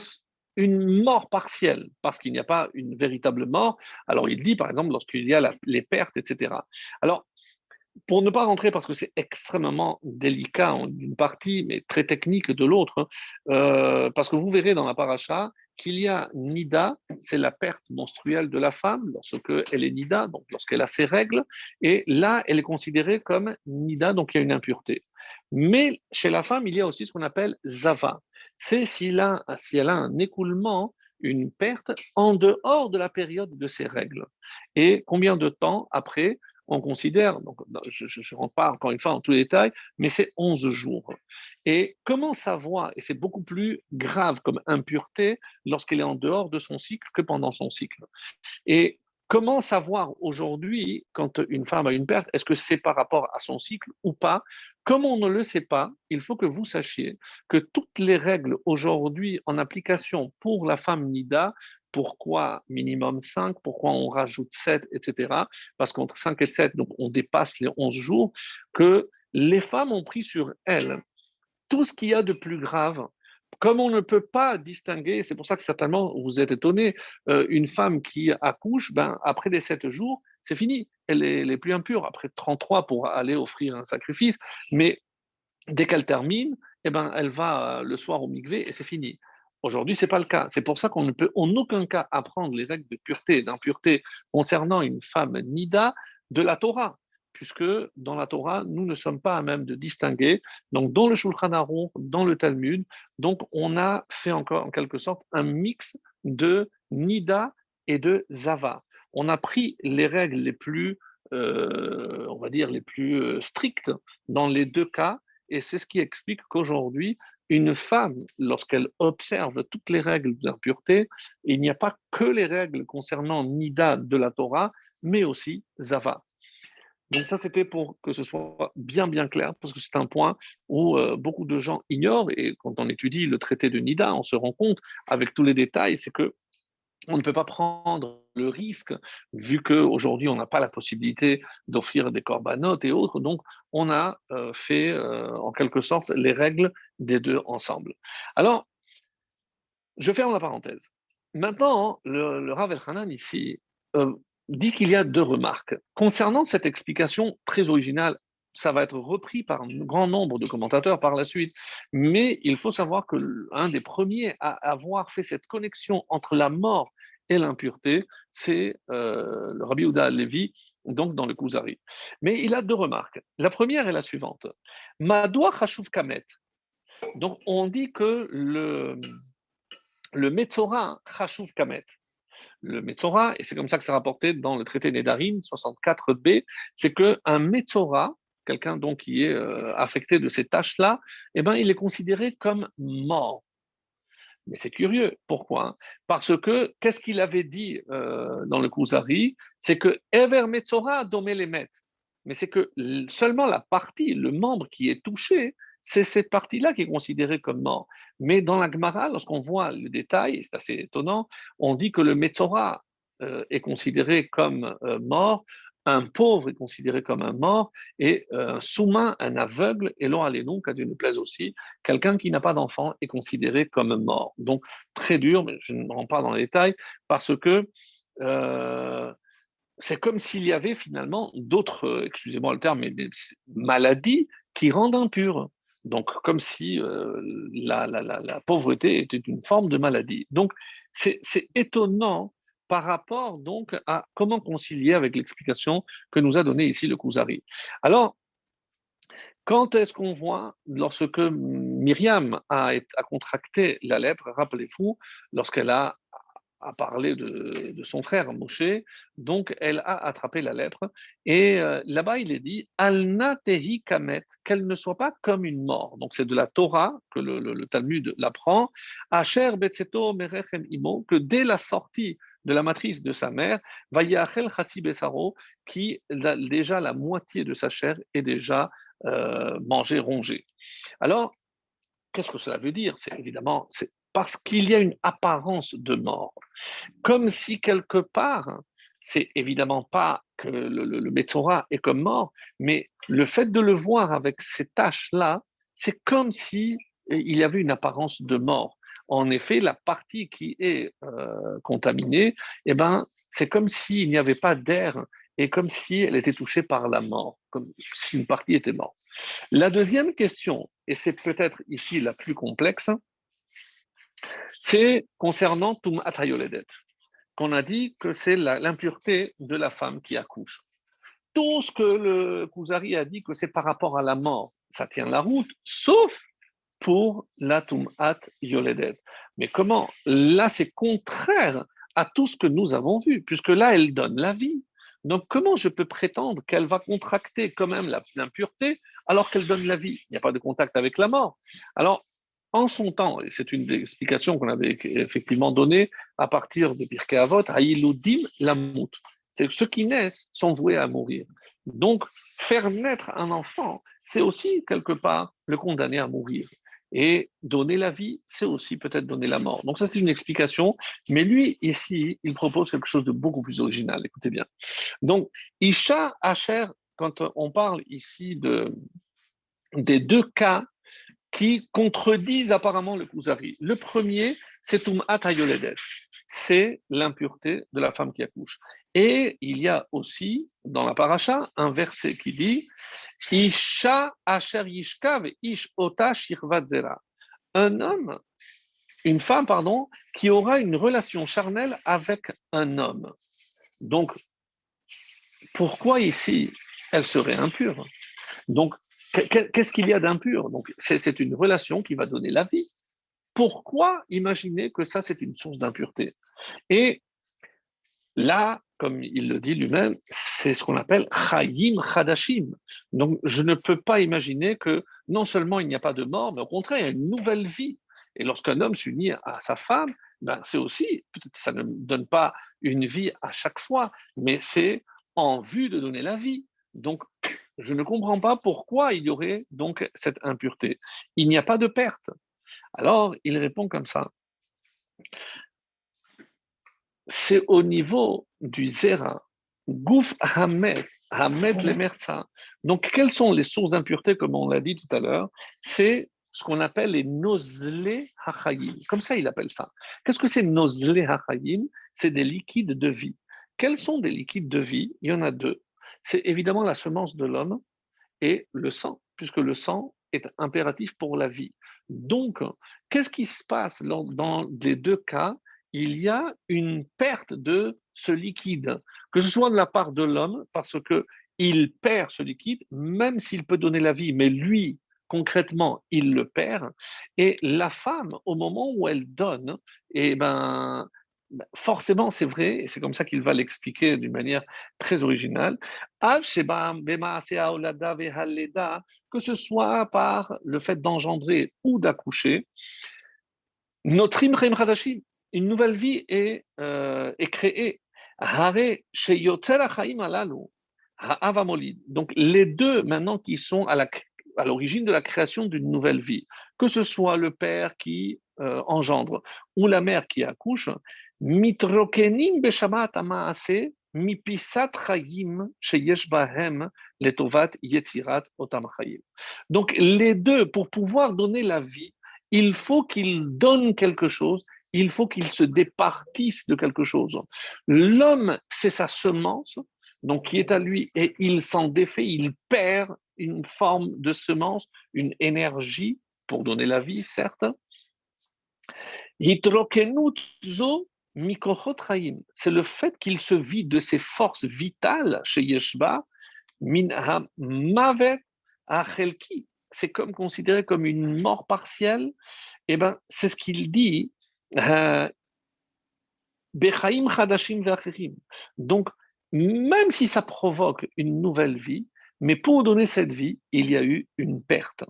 une mort partielle, parce qu'il n'y a pas une véritable mort. Alors il dit par exemple lorsqu'il y a les pertes, etc. Alors pour ne pas rentrer, parce que c'est extrêmement délicat d'une partie, mais très technique de l'autre, parce que vous verrez dans la paracha qu'il y a Nida, c'est la perte menstruelle de la femme lorsqu'elle est Nida, donc lorsqu'elle a ses règles, et là, elle est considérée comme Nida, donc il y a une impureté. Mais chez la femme, il y a aussi ce qu'on appelle Zava. C'est si elle a un écoulement, une perte en dehors de la période de ses règles. Et combien de temps après on considère, donc je ne rentre pas encore une fois en tous les détails, mais c'est 11 jours. Et comment savoir, et c'est beaucoup plus grave comme impureté lorsqu'elle est en dehors de son cycle que pendant son cycle. Et comment savoir aujourd'hui, quand une femme a une perte, est-ce que c'est par rapport à son cycle ou pas? Comme on ne le sait pas, il faut que vous sachiez que toutes les règles aujourd'hui en application pour la femme NIDA, pourquoi minimum 5, pourquoi on rajoute 7, etc. Parce qu'entre 5 et 7, donc on dépasse les 11 jours, que les femmes ont pris sur elles tout ce qu'il y a de plus grave. Comme on ne peut pas distinguer, c'est pour ça que certainement vous êtes étonné, une femme qui accouche, ben, après les 7 jours, c'est fini, elle est plus impure. Après 33 pour aller offrir un sacrifice, mais dès qu'elle termine, eh ben, elle va le soir au mikvé et c'est fini. Aujourd'hui, ce n'est pas le cas. C'est pour ça qu'on ne peut en aucun cas apprendre les règles de pureté et d'impureté concernant une femme nida de la Torah, puisque dans la Torah, nous ne sommes pas à même de distinguer. Donc, dans le Shulchan Aruch, dans le Talmud, donc on a fait encore en quelque sorte un mix de Nida et de Zava. On a pris les règles les plus, on va dire, les plus strictes dans les deux cas, et c'est ce qui explique qu'aujourd'hui, une femme, lorsqu'elle observe toutes les règles d'impureté, il n'y a pas que les règles concernant Nida de la Torah, mais aussi Zava. Donc ça, c'était pour que ce soit bien bien clair, parce que c'est un point où beaucoup de gens ignorent, et quand on étudie le traité de Nida, on se rend compte avec tous les détails, c'est que on ne peut pas prendre le risque, vu qu'aujourd'hui, on n'a pas la possibilité d'offrir des corbanotes et autres. Donc, on a fait, en quelque sorte, les règles des deux ensemble. Alors, je ferme la parenthèse. Maintenant, le Rav Elchanan ici dit qu'il y a deux remarques. Concernant cette explication très originale, ça va être repris par un grand nombre de commentateurs par la suite, mais il faut savoir que l'un des premiers à avoir fait cette connexion entre la mort et l'impureté, c'est le Rabbi Yehuda Levi, donc dans le Kuzari. Mais il a deux remarques. La première est la suivante. Madoua Chashuv Kamet. Donc on dit que le Metzora Chashuv Kamet, le Metzora, et c'est comme ça que c'est rapporté dans le traité Nedarim 64b, c'est qu'un Metzora, quelqu'un donc qui est affecté de ces tâches-là, eh ben, il est considéré comme mort. Mais c'est curieux. Pourquoi? Parce que, qu'est-ce qu'il avait dit dans le Kuzari? C'est que Ever Metzora domé les met. Mais c'est que seulement la partie, le membre qui est touché, c'est cette partie-là qui est considérée comme mort. Mais dans la Gemara, lorsqu'on voit le détail, c'est assez étonnant, on dit que le Metzora est considéré comme mort, un pauvre est considéré comme un mort, et un sous-main, un aveugle, et l'on allait donc, à Dieu ne plaise aussi, quelqu'un qui n'a pas d'enfant est considéré comme mort. Donc, très dur, mais je ne rentre pas dans les détails, parce que c'est comme s'il y avait finalement d'autres, excusez-moi le terme, mais des maladies qui rendent impur. Donc, comme si la pauvreté était une forme de maladie. Donc, c'est étonnant par rapport donc à comment concilier avec l'explication que nous a donnée ici le Kuzari. Alors, quand est-ce qu'on voit, lorsque Myriam a contracté la lèpre, rappelez-vous, lorsqu'elle a parlé de son frère Moshe, donc elle a attrapé la lèpre, et là-bas il est dit Alna tehi kamet, qu'elle ne soit pas comme une mort. Donc c'est de la Torah que le Talmud l'apprend, Asher betzeto merechem imo, que dès la sortie de la matrice de sa mère, vayachel chatzi besaro, qui déjà la moitié de sa chair est déjà mangée, rongée. Alors, qu'est-ce que cela veut dire? C'est évidemment, c'est parce qu'il y a une apparence de mort. Comme si quelque part, c'est évidemment pas que le Metzora est comme mort, mais le fait de le voir avec ces taches-là, c'est comme si il y avait une apparence de mort. En effet, la partie qui est contaminée, eh ben, c'est comme s'il n'y avait pas d'air et comme si elle était touchée par la mort, comme si une partie était morte. La deuxième question, et c'est peut-être ici la plus complexe, c'est concernant Tum'at Hayoledet, qu'on a dit que c'est l'impureté de la femme qui accouche. Tout ce que le Kuzari a dit que c'est par rapport à la mort, ça tient la route, sauf pour la Tum'at Yoledet. Mais comment? Là, c'est contraire à tout ce que nous avons vu, puisque là, elle donne la vie. Donc, comment je peux prétendre qu'elle va contracter quand même l'impureté alors qu'elle donne la vie? Il n'y a pas de contact avec la mort. Alors, en son temps, et c'est une des explications qu'on avait effectivement donnée à partir de Pirkei Avot, Haïloudim Lamut. C'est que ceux qui naissent sont voués à mourir. Donc, faire naître un enfant, c'est aussi quelque part le condamner à mourir. Et donner la vie, c'est aussi peut-être donner la mort. Donc ça, c'est une explication. Mais lui, ici, il propose quelque chose de beaucoup plus original. Écoutez bien. Donc, Isha Asher, quand on parle ici des deux cas qui contredisent apparemment le Kuzari. Le premier, c'est Tum'at Hayoledet. C'est l'impureté de la femme qui accouche. Et il y a aussi, dans la paracha, un verset qui dit Isha asher yishkav ish ota shirvat zera. Un homme, une femme, pardon, qui aura une relation charnelle avec un homme. Donc, pourquoi ici elle serait impure? Donc, qu'est-ce qu'il y a d'impur? Donc, c'est une relation qui va donner la vie. Pourquoi imaginer que ça, c'est une source d'impureté? Et là, comme il le dit lui-même, c'est ce qu'on appelle Chayim Chadashim. Donc, je ne peux pas imaginer que non seulement il n'y a pas de mort, mais au contraire, il y a une nouvelle vie. Et lorsqu'un homme s'unit à sa femme, ben, c'est aussi, peut-être ça ne donne pas une vie à chaque fois, mais c'est en vue de donner la vie. Donc, je ne comprends pas pourquoi il y aurait donc cette impureté. Il n'y a pas de perte. Alors, il répond comme ça. C'est au niveau du Zera, Gouf Hamet, Hamet le Merza. Donc, quelles sont les sources d'impureté, comme on l'a dit tout à l'heure? C'est ce qu'on appelle les nozlé hachayim. Comme ça, il appelle ça. Qu'est-ce que c'est nozlé hachayim? C'est des liquides de vie. Quels sont des liquides de vie? Il y en a deux. C'est évidemment la semence de l'homme et le sang, puisque le sang est impératif pour la vie. Donc, qu'est-ce qui se passe dans les deux cas? Il y a une perte de ce liquide, que ce soit de la part de l'homme, parce que il perd ce liquide, même s'il peut donner la vie, mais lui, concrètement, il le perd. Et la femme, au moment où elle donne, eh ben, forcément, c'est vrai, et c'est comme ça qu'il va l'expliquer d'une manière très originale, que ce soit par le fait d'engendrer ou d'accoucher, notre Imrem Hadashim, une nouvelle vie est créée. Donc les deux maintenant qui sont à l'origine de la création d'une nouvelle vie, que ce soit le père qui engendre ou la mère qui accouche, mitrokenim beshabat amaase mipisat chayim sheyesh bahem letovat yetzirat otam chayim. Donc les deux, pour pouvoir donner la vie, il faut qu'il donne quelque chose, il faut qu'il se départisse de quelque chose. L'homme, c'est sa semence, donc qui est à lui, et il s'en défait, il perd une forme de semence, une énergie pour donner la vie, certes. C'est le fait qu'il se vide de ses forces vitales chez Yeshba, min mavet achelki. C'est comme considéré comme une mort partielle. Eh ben, c'est ce qu'il dit. Bechaim chadashim ve'achirim. Donc, même si ça provoque une nouvelle vie, mais pour donner cette vie, il y a eu une perte.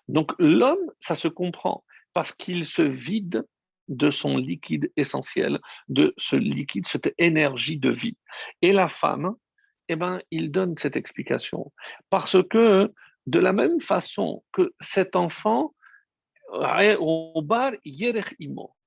Donc, l'homme, ça se comprend parce qu'il se vide de son liquide essentiel, de ce liquide, cette énergie de vie. Et la femme, eh ben, il donne cette explication. Parce que, de la même façon que cet enfant,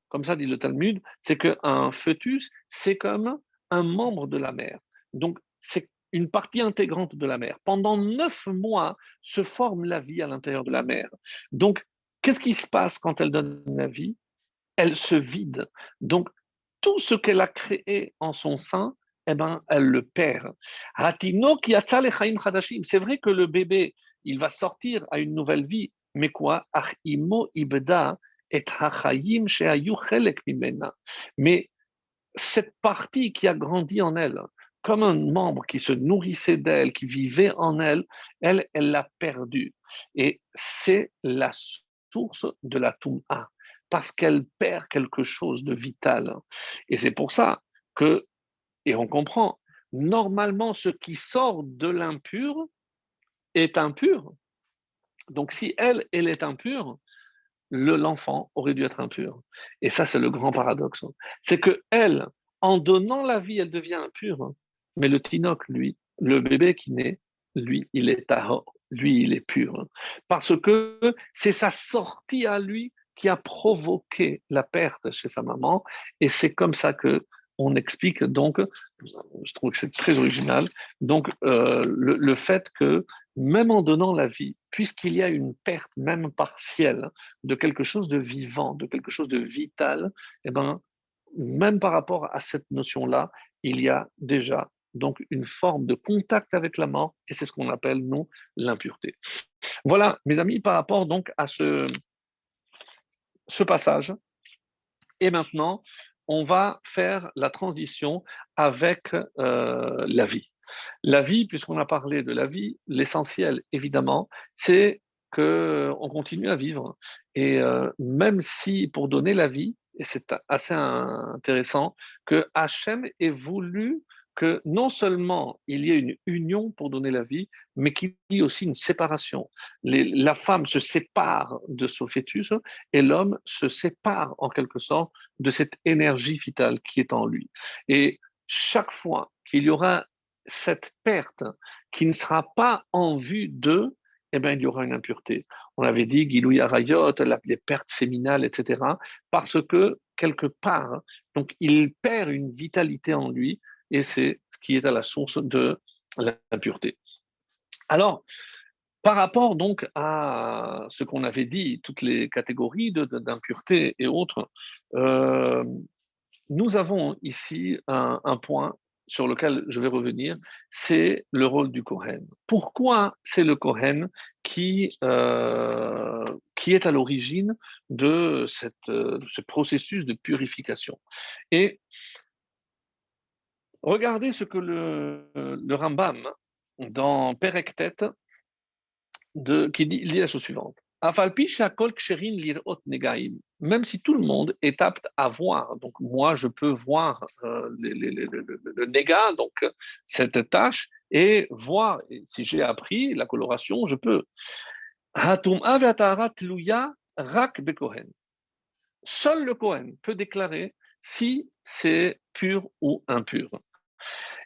comme ça dit le Talmud, c'est qu'un fœtus, c'est comme un membre de la mère. Donc, c'est une partie intégrante de la mère. Pendant 9 mois se forme la vie à l'intérieur de la mère. Donc, qu'est-ce qui se passe quand elle donne la vie? Elle se vide. Donc, tout ce qu'elle a créé en son sein, eh ben, elle le perd. C'est vrai que le bébé, il va sortir à une nouvelle vie, mais quoi? Mais cette partie qui a grandi en elle, comme un membre qui se nourrissait d'elle, qui vivait en elle, elle l'a perdue. Et c'est la source de la Toum'a, parce qu'elle perd quelque chose de vital. Et c'est pour ça que, et on comprend, normalement, ce qui sort de l'impur est impur. Donc si elle est impure, l'enfant aurait dû être impur. Et ça, c'est le grand paradoxe. C'est que elle, en donnant la vie, elle devient impure. Mais le tinoc, lui, le bébé qui naît, lui, il est tahor, lui, il est pur. Parce que c'est sa sortie à lui qui a provoqué la perte chez sa maman. Et c'est comme ça que on explique donc, je trouve que c'est très original, donc le fait que même en donnant la vie, puisqu'il y a une perte même partielle de quelque chose de vivant, de quelque chose de vital, eh ben, même par rapport à cette notion-là, il y a déjà donc une forme de contact avec la mort, et c'est ce qu'on appelle, nous, l'impureté. Voilà, mes amis, par rapport donc à ce passage. Et maintenant, on va faire la transition avec la vie. La vie, puisqu'on a parlé de la vie, l'essentiel, évidemment, c'est qu'on continue à vivre. Et même si pour donner la vie, et c'est assez intéressant, que Hachem ait voulu que non seulement il y ait une union pour donner la vie, mais qu'il y ait aussi une séparation. La femme se sépare de son fœtus et l'homme se sépare en quelque sorte de cette énergie vitale qui est en lui. Et chaque fois qu'il y aura cette perte qui ne sera pas en vue d'eux, eh bien, il y aura une impureté. On avait dit Gilou Arayot, les pertes séminales, etc. Parce que, quelque part, donc, il perd une vitalité en lui et c'est ce qui est à la source de l'impureté. Alors, par rapport donc à ce qu'on avait dit, toutes les catégories d'impureté et autres, euh, nous avons ici un point sur lequel je vais revenir, c'est le rôle du Kohen. Pourquoi c'est le Kohen qui est à l'origine de ce processus de purification? Et regardez ce que le Rambam, dans Perektet, qui dit la chose suivante. Même si tout le monde est apte à voir, donc moi je peux voir le néga, donc cette tâche, et voir, et si j'ai appris la coloration, je peux. Seul le Kohen peut déclarer si c'est pur ou impur.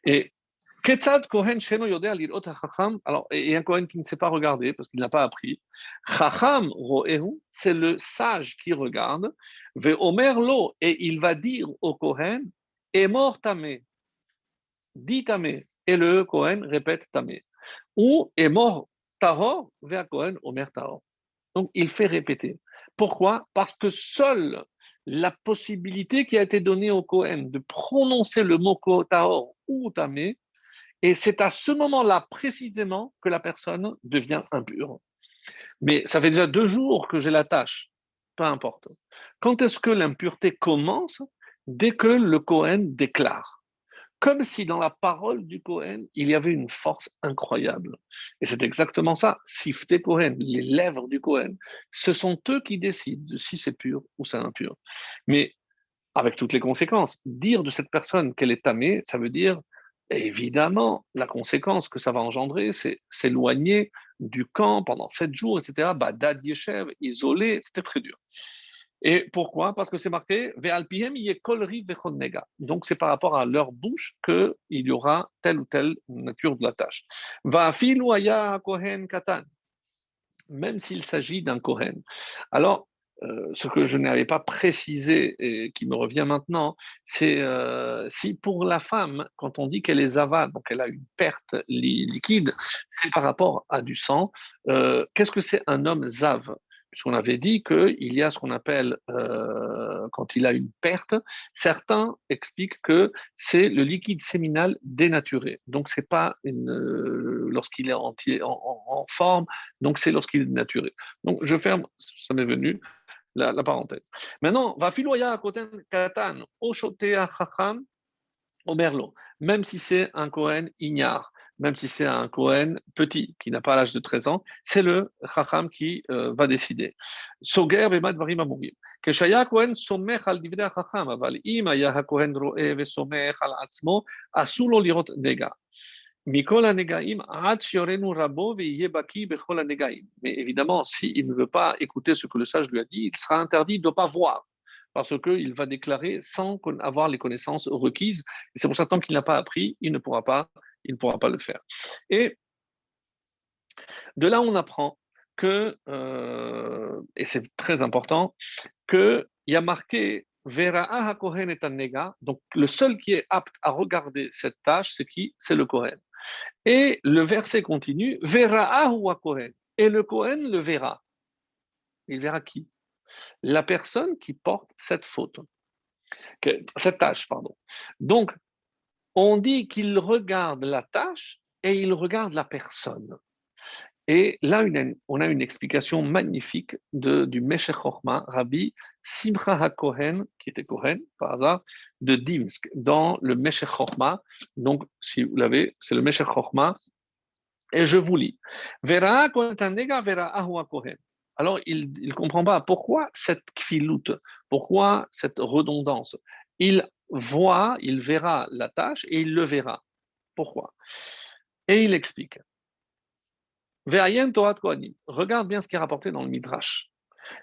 Et Ketzad Kohen Sheno Yodea Lirot HaChacham, alors, et un Kohen qui ne sait pas regarder parce qu'il n'a pas appris. Chacham Roehu, c'est le sage qui regarde. Ve Omer Lo, et il va dire au Kohen, Emor Tamé, dit Tamé. Et le Kohen répète Tamé. Ou Emor Tahor, Ve Kohen Omer Tahor. Donc il fait répéter. Pourquoi? Parce que seule la possibilité qui a été donnée au Kohen de prononcer le mot Tahor ou Tamé, et c'est à ce moment-là précisément que la personne devient impure. Mais ça fait déjà 2 jours que j'ai la tâche, peu importe. Quand est-ce que l'impureté commence? Dès que le Kohen déclare. Comme si dans la parole du Kohen, il y avait une force incroyable. Et c'est exactement ça. Sifte Kohen, les lèvres du Kohen, ce sont eux qui décident de si c'est pur ou c'est impur. Mais avec toutes les conséquences. Dire de cette personne qu'elle est tamée, ça veut dire, évidemment, la conséquence que ça va engendrer, c'est s'éloigner du camp pendant 7 jours, etc. Badad Yeshev, isolé, c'était très dur. Et pourquoi? Parce que c'est marqué Ve'alpihem yekol ri vechol nega. Donc c'est par rapport à leur bouche qu'il y aura telle ou telle nature de la tâche. Va'afilu haya kohen katan, même s'il s'agit d'un Kohen. Alors, ce que je n'avais pas précisé et qui me revient maintenant, c'est si pour la femme, quand on dit qu'elle est zava, donc elle a une perte liquide, c'est par rapport à du sang. Qu'est-ce que c'est un homme zav? Puisqu'on avait dit qu'il y a ce qu'on appelle, quand il a une perte, certains expliquent que c'est le liquide séminal dénaturé. Donc, c'est pas lorsqu'il est entier, en forme, donc c'est lorsqu'il est dénaturé. Donc, je ferme, ça m'est venu, la parenthèse. Maintenant, va filoya koten katan, oshotea chacham, Omerlo, même si c'est un Cohen ignare, même si c'est un Cohen petit, qui n'a pas l'âge de 13 ans, c'est le Chacham qui va décider. Soger bemad varim amurim. כשהיה הכהן סומך על דברי החכם, אבל אם היה הכהן רואה וסומך על עצמו, אסור לו לראות נגע. מכל הנגעים עד שיורנו רבו ויהיה בקיא בכל הנגעים. Mais évidemment, s'il ne veut pas écouter ce que le sage lui a dit, il sera interdit de ne pas voir, parce qu'il va déclarer sans avoir les connaissances requises. Et c'est pour ça, tant qu'il n'a pas appris, il ne pourra pas le faire. Et de là, on apprend que, et c'est très important, qu'il y a marqué Vera'ah Kohen et Nega, donc le seul qui est apte à regarder cette tâche, c'est qui? C'est le Kohen. Et le verset continue Vera'ah ou Kohen. Et le Kohen le verra. Il verra qui? La personne qui porte cette faute. Cette tâche, pardon. Donc, on dit qu'il regarde la tâche et il regarde la personne. Et là, on a une explication magnifique du Meshech Chochma, Rabbi Simcha HaKohen, qui était Kohen par hasard, de Dimsk, dans le Meshech Chochma. Donc, si vous l'avez, c'est le Meshech Chochma. Et je vous lis. Vera Kohen Tanega, Vera Ahua Kohen. Alors, il ne comprend pas pourquoi cette kfilut, pourquoi cette redondance. Il voit, il verra la tâche et il le verra. Pourquoi? Et il explique. Ve'ayen Torat Kohanim. Regarde bien ce qui est rapporté dans le Midrash.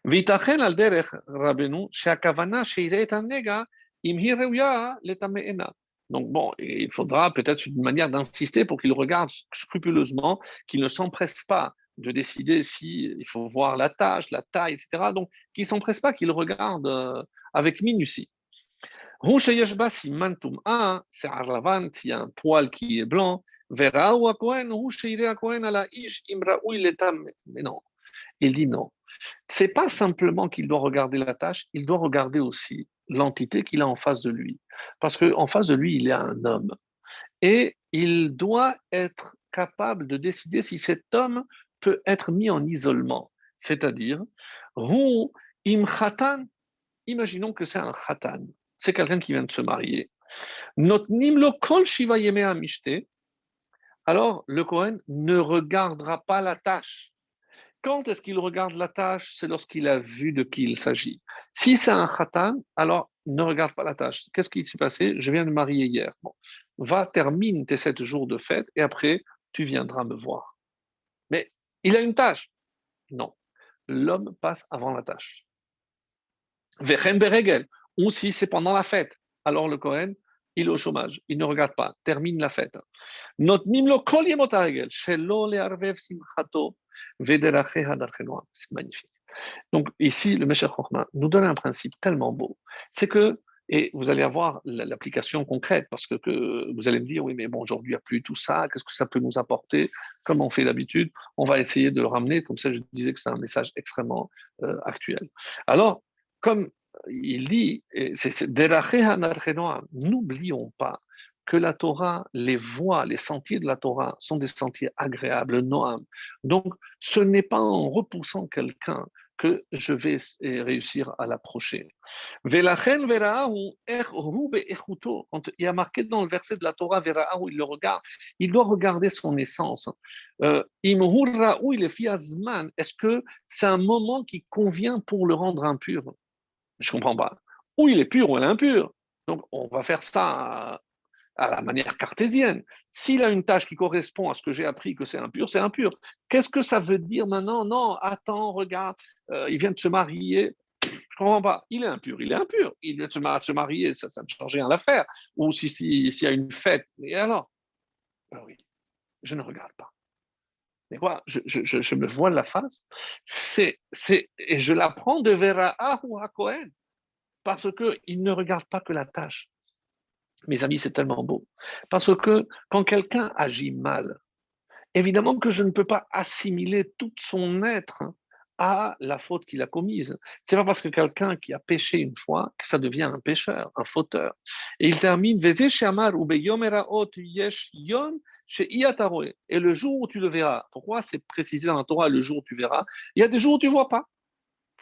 V'itachen al derech Rabbeinu she'akavana she'ireh et hanega im hi reuya letame'ena. Donc bon, il faudra peut-être une manière d'insister pour qu'il regarde scrupuleusement, qu'il ne s'empresse pas de décider si il faut voir la tâche, la taille, etc. Donc qu'il ne s'empresse pas, qu'il regarde avec minutie. Hu sheyesh ba siman tum'a, se'ar lavan, s'il y a un poil qui est blanc, vera'u hakohen, hu she'ireh hakohen ala ish im ra'ui letam. Mais non, il dit non. C'est pas simplement qu'il doit regarder la tâche, il doit regarder aussi l'entité qu'il a en face de lui. Parce qu'en face de lui, il y a un homme. Et il doit être capable de décider si cet homme peut être mis en isolement. C'est-à-dire, Hu im khatan, imaginons que c'est un khatan, c'est quelqu'un qui vient de se marier. Notnim lo kol shiva yemei mishte, alors le Kohen ne regardera pas la tâche. Quand est-ce qu'il regarde la tâche? C'est lorsqu'il a vu de qui il s'agit. Si c'est un khatan, alors ne regarde pas la tâche. Qu'est-ce qui s'est passé? Je viens de marier hier. Bon. Va, termine tes 7 jours de fête et après, tu viendras me voir. Mais il a une tâche. Non. L'homme passe avant la tâche. Vechen beregel. Ou si c'est pendant la fête, alors le Kohen, il est au chômage. Il ne regarde pas. Termine la fête. Notnim lo kol yemot haregel, shelo le'arvev simchato. C'est magnifique. Donc ici, le Meshech Chochma nous donne un principe tellement beau. C'est que, et vous allez avoir l'application concrète, parce que vous allez me dire, oui, mais bon, aujourd'hui, il n'y a plus tout ça, qu'est-ce que ça peut nous apporter? Comme on fait d'habitude, on va essayer de le ramener, comme ça je disais que c'est un message extrêmement actuel. Alors, comme il dit, n'oublions pas que la Torah, les voies, les sentiers de la Torah sont des sentiers agréables, noam. Donc, ce n'est pas en repoussant quelqu'un que je vais réussir à l'approcher. Quand il y a marqué dans le verset de la Torah, il le regarde, il doit regarder son essence. Est-ce que c'est un moment qui convient pour le rendre impur? Je ne comprends pas. Ou il est pur ou il est impur. Donc, on va faire ça à la manière cartésienne. S'il a une tâche qui correspond à ce que j'ai appris que c'est impur, c'est impur. Qu'est-ce que ça veut dire maintenant? Non, attends, regarde, il vient de se marier. Je ne comprends pas. Il est impur, il est impur. Il vient de se marier, ça ne change rien à l'affaire. Ou s'il y a une fête, et alors? Ben oui, je ne regarde pas. Mais quoi, je me vois la face, et je l'apprends de Vera ou à Cohen, parce qu'il ne regarde pas que la tâche. Mes amis, c'est tellement beau. Parce que quand quelqu'un agit mal, évidemment que je ne peux pas assimiler tout son être à la faute qu'il a commise. C'est pas parce que quelqu'un qui a péché une fois que ça devient un pécheur, un fauteur. Et il termine, et le jour où tu le verras. Pourquoi c'est précisé dans la Torah le jour où tu verras? Il y a des jours où tu ne vois pas.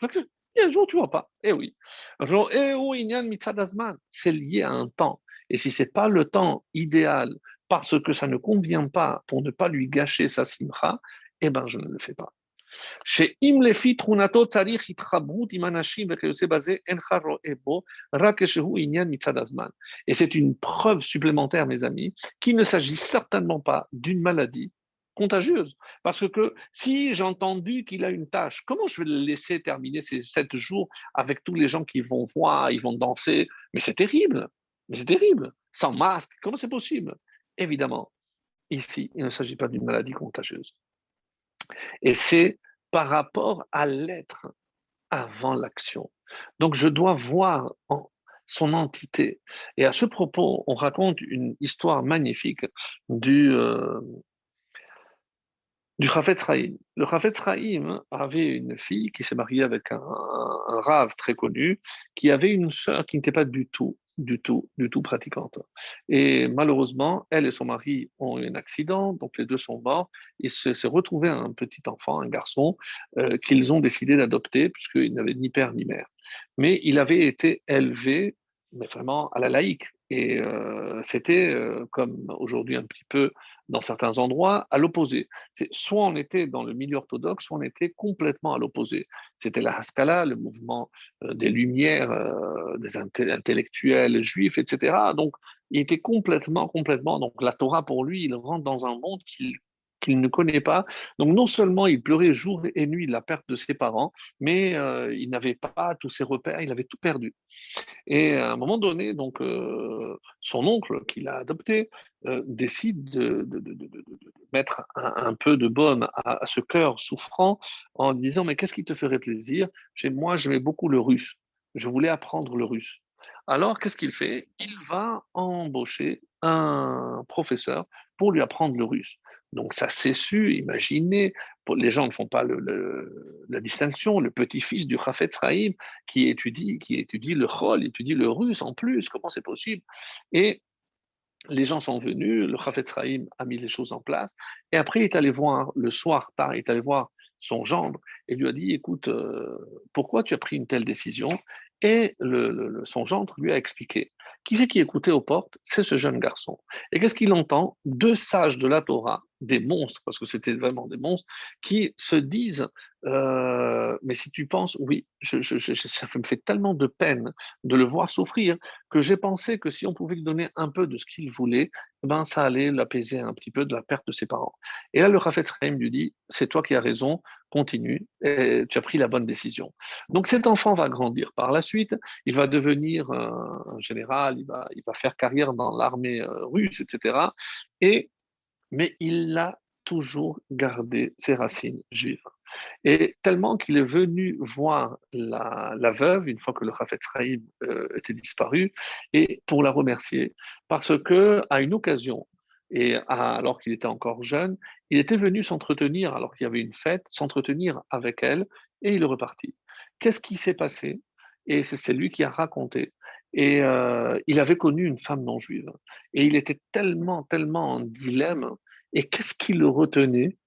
Il y a des jours où tu ne vois pas. Eh oui. C'est lié à un temps. Et si ce n'est pas le temps idéal parce que ça ne convient pas pour ne pas lui gâcher sa simcha, eh bien, je ne le fais pas. Et c'est une preuve supplémentaire, mes amis, qu'il ne s'agit certainement pas d'une maladie contagieuse. Parce que si j'ai entendu qu'il a une tâche, comment je vais le laisser terminer ces 7 jours avec tous les gens qui vont voir, ils vont danser? Mais c'est terrible, sans masque, comment c'est possible? Évidemment, ici, il ne s'agit pas d'une maladie contagieuse. Et c'est par rapport à l'être avant l'action. Donc, je dois voir son entité. Et à ce propos, on raconte une histoire magnifique du Chafetz Chaim. Le Chafetz Chaim avait une fille qui s'est mariée avec un rave très connu, qui avait une sœur qui n'était pas du tout du tout pratiquante. Et malheureusement, elle et son mari ont eu un accident, donc les deux sont morts. Il s'est retrouvé un petit enfant, un garçon, qu'ils ont décidé d'adopter, puisqu'il n'avait ni père ni mère. Mais il avait été élevé, mais vraiment à la laïque. Et c'était, comme aujourd'hui un petit peu dans certains endroits, à l'opposé. Soit on était dans le milieu orthodoxe, soit on était complètement à l'opposé. C'était la Haskalah, le mouvement des Lumières, des intellectuels juifs, etc. Donc, il était complètement. Donc, la Torah, pour lui, il rentre dans un monde qu'il ne connaît pas. Donc, non seulement il pleurait jour et nuit de la perte de ses parents, mais il n'avait pas tous ses repères, il avait tout perdu. Et à un moment donné, donc, son oncle, qu'il a adopté, décide de mettre un peu de baume à ce cœur souffrant en disant, mais qu'est-ce qui te ferait plaisir? Chez moi, j'aimais beaucoup le russe. Je voulais apprendre le russe. Alors, qu'est-ce qu'il fait? Il va embaucher un professeur pour lui apprendre le russe. Donc, ça s'est su, imaginez, les gens ne font pas la distinction, le petit-fils du Chafetz Chaim qui étudie le Chol, étudie le russe en plus, comment c'est possible? Et les gens sont venus, le Chafetz Chaim a mis les choses en place, et après il est allé voir, le soir tard, il est allé voir son gendre et lui a dit, écoute, pourquoi tu as pris une telle décision? Et son gendre lui a expliqué. Qui c'est qui écoutait aux portes? C'est ce jeune garçon. Et qu'est-ce qu'il entend? Deux sages de la Torah, des monstres, parce que c'était vraiment des monstres, qui se disent, mais si tu penses, oui, ça me fait tellement de peine de le voir souffrir, que j'ai pensé que si on pouvait lui donner un peu de ce qu'il voulait, ben ça allait l'apaiser un petit peu de la perte de ses parents. Et là, le Chafetz Chaim lui dit, c'est toi qui as raison, continue, et tu as pris la bonne décision. Donc cet enfant va grandir par la suite, il va devenir un général, il va faire carrière dans l'armée russe, etc. Et, mais il a toujours gardé ses racines juives. Et tellement qu'il est venu voir la veuve, une fois que le Chafetz Chaim était disparu, et pour la remercier, parce que à une occasion, alors qu'il était encore jeune, il était venu s'entretenir, alors qu'il y avait une fête, s'entretenir avec elle, et il est reparti. Qu'est-ce qui s'est passé? Et c'est lui qui a raconté. Et il avait connu une femme non juive. Et il était tellement en dilemme. Et qu'est-ce qui le retenait?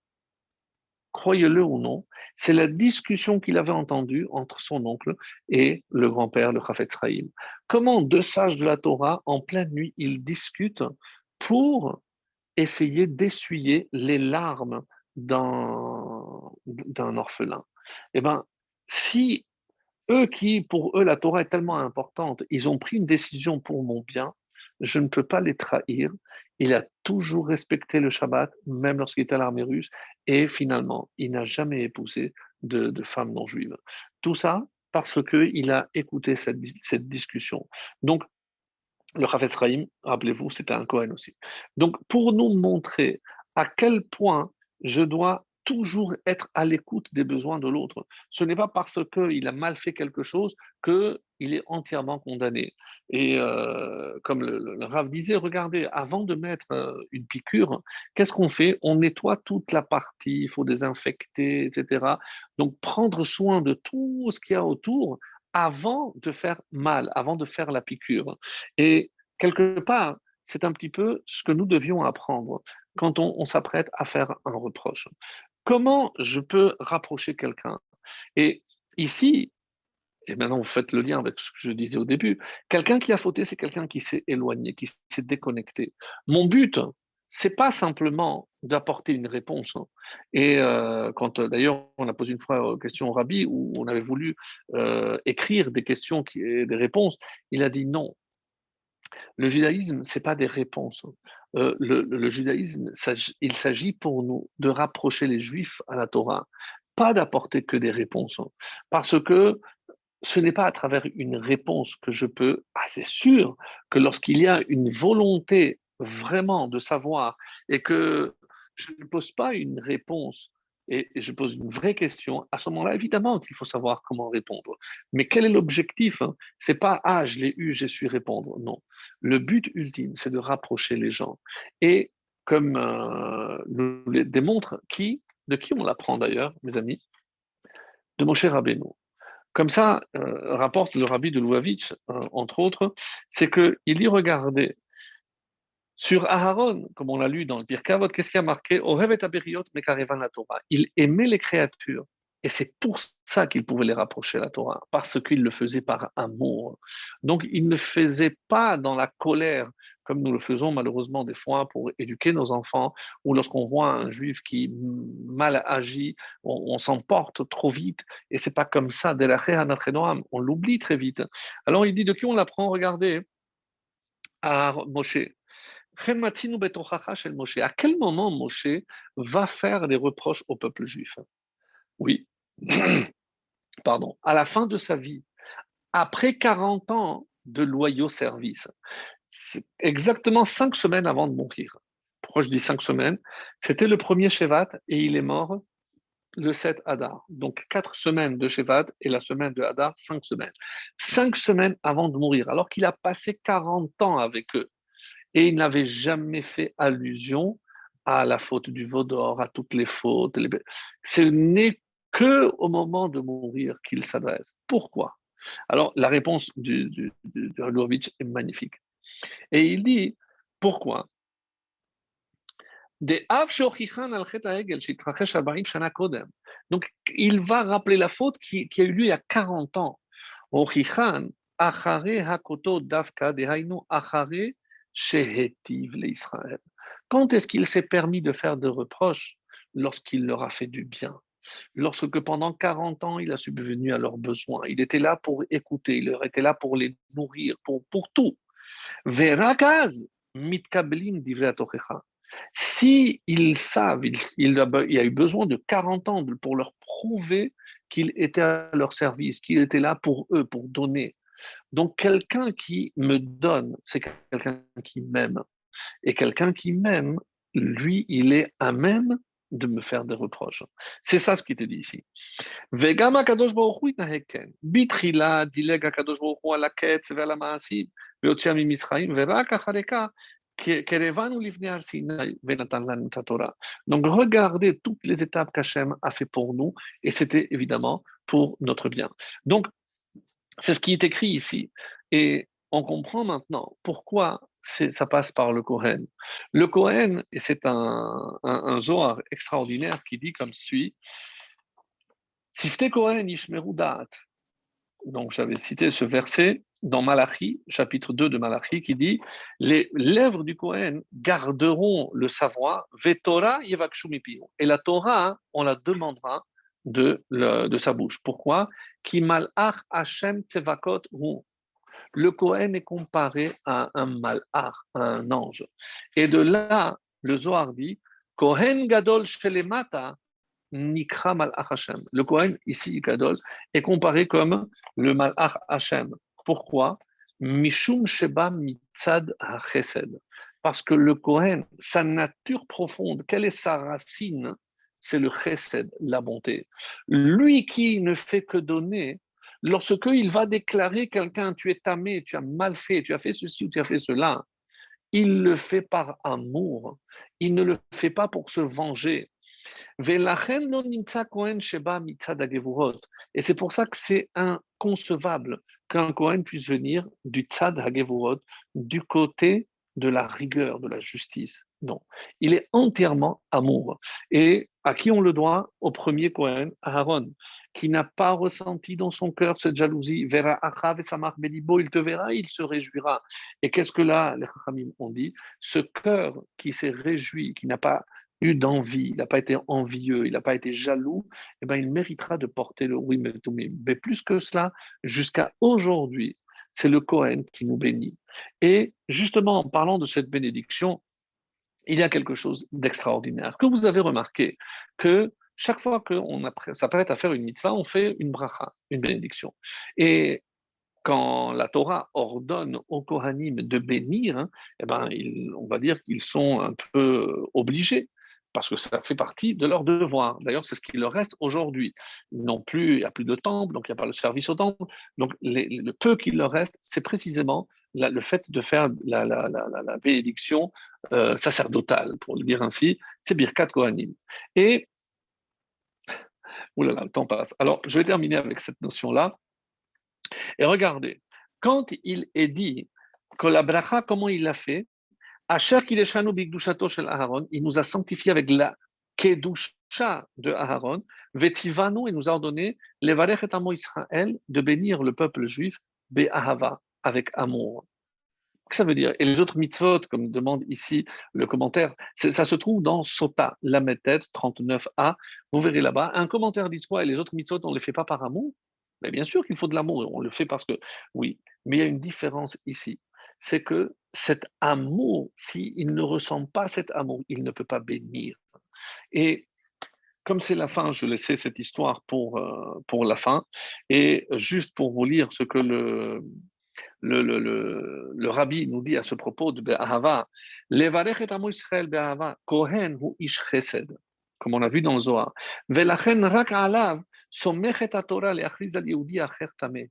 Croyez-le ou non, c'est la discussion qu'il avait entendue entre son oncle et le grand-père, le Chafetz Chaim. Comment deux sages de la Torah, en pleine nuit, ils discutent pour essayer d'essuyer les larmes d'un orphelin. Eh bien, si eux qui, pour eux, la Torah est tellement importante, ils ont pris une décision pour mon bien, je ne peux pas les trahir. Il a toujours respecté le Shabbat, même lorsqu'il était à l'armée russe, et finalement, il n'a jamais épousé de femme non juive. Tout ça parce qu'il a écouté cette discussion. Donc, le Chafetz Chaim, rappelez-vous, c'était un Cohen aussi. Donc, pour nous montrer à quel point je dois toujours être à l'écoute des besoins de l'autre. Ce n'est pas parce qu'il a mal fait quelque chose qu'il est entièrement condamné. Et comme le Rav disait, regardez, avant de mettre une piqûre, qu'est-ce qu'on fait? On nettoie toute la partie, il faut désinfecter, etc. Donc, prendre soin de tout ce qu'il y a autour avant de faire mal, avant de faire la piqûre. Et quelque part, c'est un petit peu ce que nous devions apprendre quand on s'apprête à faire un reproche. Comment je peux rapprocher quelqu'un? Et ici, et maintenant vous faites le lien avec ce que je disais au début, quelqu'un qui a fauté, c'est quelqu'un qui s'est éloigné, qui s'est déconnecté. Mon but, c'est pas simplement d'apporter une réponse. Et quand d'ailleurs on a posé une fois une question au rabbi où on avait voulu écrire des questions, des réponses, il a dit non, le judaïsme, c'est pas des réponses. Le judaïsme, il s'agit pour nous de rapprocher les juifs à la Torah, pas d'apporter que des réponses. Parce que ce n'est pas à travers une réponse que je peux. Ah, c'est sûr que lorsqu'il y a une volonté vraiment de savoir et que je ne pose pas une réponse et je pose une vraie question, à ce moment-là, évidemment qu'il faut savoir comment répondre. Mais quel est l'objectif? C'est pas ah, je l'ai eu, j'ai su répondre. Non. Le but ultime, c'est de rapprocher les gens. Et comme nous le démontre de qui on l'apprend d'ailleurs, mes amis? De Moshe Rabbeinu. Comme ça, rapporte le rabbi de Louavitch, entre autres, c'est qu'il y regardait sur Aharon, comme on l'a lu dans le Pirkei Avot, qu'est-ce qui a marqué? Ohev et Aberiot mekarevan la Torah. Il aimait les créatures. Et c'est pour ça qu'il pouvait les rapprocher à la Torah, parce qu'il le faisait par amour. Donc, il ne faisait pas dans la colère, comme nous le faisons malheureusement des fois pour éduquer nos enfants, ou lorsqu'on voit un juif qui mal agit, on s'emporte trop vite, et c'est pas comme ça, on l'oublie très vite. Alors, il dit de qui on l'apprend? Regardez, à Moshe. À quel moment Moshe va faire des reproches au peuple juif? Oui, pardon, à la fin de sa vie, après 40 ans de loyaux services, exactement 5 semaines avant de mourir. Pourquoi je dis 5 semaines? C'était le premier Shevat et il est mort le 7 Hadar. Donc 4 semaines de Shevat et la semaine de Hadar, 5 semaines. 5 semaines avant de mourir, alors qu'il a passé 40 ans avec eux. Et il n'avait jamais fait allusion à la faute du veau d'or, à toutes les fautes. Ce n'est que au moment de mourir qu'il s'adresse. Pourquoi? Alors, la réponse de Halovitch est magnifique. Et il dit, pourquoi? Donc, il va rappeler la faute qui a eu lieu il y a 40 ans. Quand est-ce qu'il s'est permis de faire de reproches? Lorsqu'il leur a fait du bien. Lorsque pendant 40 ans, il a subvenu à leurs besoins. Il était là pour écouter, il était là pour les nourrir, pour tout. Verakaz, mitkablim divrei atochecha. Si ils savent, il y a eu besoin de 40 ans pour leur prouver qu'il était à leur service, qu'il était là pour eux, pour donner. Donc, quelqu'un qui me donne, c'est quelqu'un qui m'aime. Et quelqu'un qui m'aime, lui, il est à même de me faire des reproches. C'est ça ce qui te dit ici. וגם הקדוש ברוך הוא התנהג כן. בתחילה דילג הקדוש ברוך הוא על הקץ ועל המעשים ויוצא ממצרים, ורק אחרי כך קרבנו לפני הר סיני ונתן לנו את התורה. Donc regardez toutes les étapes qu'Hachem a fait pour nous, et c'était évidemment pour notre bien. Donc c'est ce qui est écrit ici. Et on comprend maintenant pourquoi ça passe par le Kohen. Le Kohen, et c'est un Zohar extraordinaire qui dit comme suit, Sifte Kohen Ishmeru Da'at. Donc j'avais cité ce verset dans Malachi, chapitre 2 de Malachi, qui dit les lèvres du Kohen garderont le savoir, Vetora Yevakshu Mipiyu. Et la Torah, on la demandera de sa bouche. Pourquoi? Ki malach Hashem Tsevakot hu. Le Kohen est comparé à un malach, à un ange. Et de là, le Zohar dit Kohen Gadol Shelemata Nikra Malach Hashem. Le Kohen, ici, Gadol, est comparé comme le Malach Hashem. Pourquoi? Mishum Sheba Mitzad HaChesed. Parce que le Kohen, sa nature profonde, quelle est sa racine? C'est le Chesed, la bonté. Lui qui ne fait que donner, lorsque il va déclarer quelqu'un, tu es tamé, tu as mal fait, tu as fait ceci ou tu as fait cela, il le fait par amour. Il ne le fait pas pour se venger. Et c'est pour ça que c'est inconcevable qu'un Kohen puisse venir du Tzad Hagevurot, du côté de la rigueur, de la justice. Non, il est entièrement amour. Et à qui on le doit? Au premier Kohen, Aaron, qui n'a pas ressenti dans son cœur cette jalousie. Vera Achav et Samach Belibo, il te verra, il se réjouira. Et qu'est-ce que là, les Chachamim ont dit? Ce cœur qui s'est réjoui, qui n'a pas eu d'envie, il n'a pas été envieux, il n'a pas été jaloux, eh ben, il méritera de porter le oui, mais plus que cela, jusqu'à aujourd'hui, c'est le Kohen qui nous bénit. Et justement, en parlant de cette bénédiction, il y a quelque chose d'extraordinaire. Que vous avez remarqué que chaque fois qu'on s'apprête à faire une mitzvah, on fait une bracha, une bénédiction. Et quand la Torah ordonne aux Kohanim de bénir, hein, eh ben, on va dire qu'ils sont un peu obligés, parce que ça fait partie de leur devoir. D'ailleurs, c'est ce qui leur reste aujourd'hui. Non plus, il n'y a plus de temple, donc il n'y a pas le service au temple. Donc le peu qu'il leur reste, c'est précisément le fait de faire la bénédiction sacerdotale, pour le dire ainsi, c'est Birkat Kohanim. Et, oulala, le temps passe. Alors, je vais terminer avec cette notion-là. Et regardez, quand il est dit que la bracha, comment il l'a fait? Asher Kideshanu Bigdushato shel Aharon, il nous a sanctifié avec la Kedusha de Aharon, Vetivanu, il nous a ordonné, Levarech et Amo Israël, de bénir le peuple juif, Be'ahava, avec amour. Qu'est-ce que ça veut dire? Et les autres mitzvot, comme demande ici le commentaire, ça se trouve dans Sota, Lametet 39a. Vous verrez là-bas, un commentaire dit quoi? Et les autres mitzvot, on ne les fait pas par amour? Mais bien sûr qu'il faut de l'amour, on le fait parce que, oui, mais il y a une différence ici. C'est que cet amour, s'il ne ressent pas cet amour, il ne peut pas bénir. Et comme c'est la fin, je laissais cette histoire pour la fin. Et juste pour vous lire ce que le rabbi nous dit à ce propos de Be'ahava, Levarech et Amo Israël Be'ahava, Kohen hu ish chesed, comme on a vu dans le Zohar. Velachen rak alav, somechet Torah le'achriz al Yehudi acher tameh.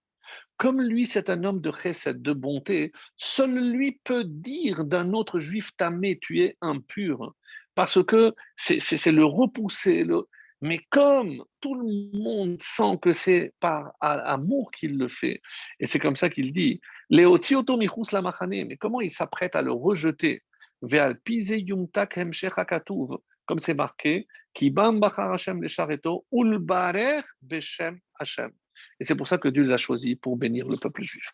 Comme lui, c'est un homme de chesed, de bonté, seul lui peut dire d'un autre juif tamé, tu es impur, parce que c'est le repousser. Mais comme tout le monde sent que c'est par amour qu'il le fait, et c'est comme ça qu'il dit, Leotioto michus la machane, mais comment il s'apprête à le rejeter, Ve'al pise yumtak hemshech hakatuv, comme c'est marqué, Ki bam bachar Hashem le shareto, ulbarer beshem Hashem. Et c'est pour ça que Dieu les a choisis pour bénir le peuple juif.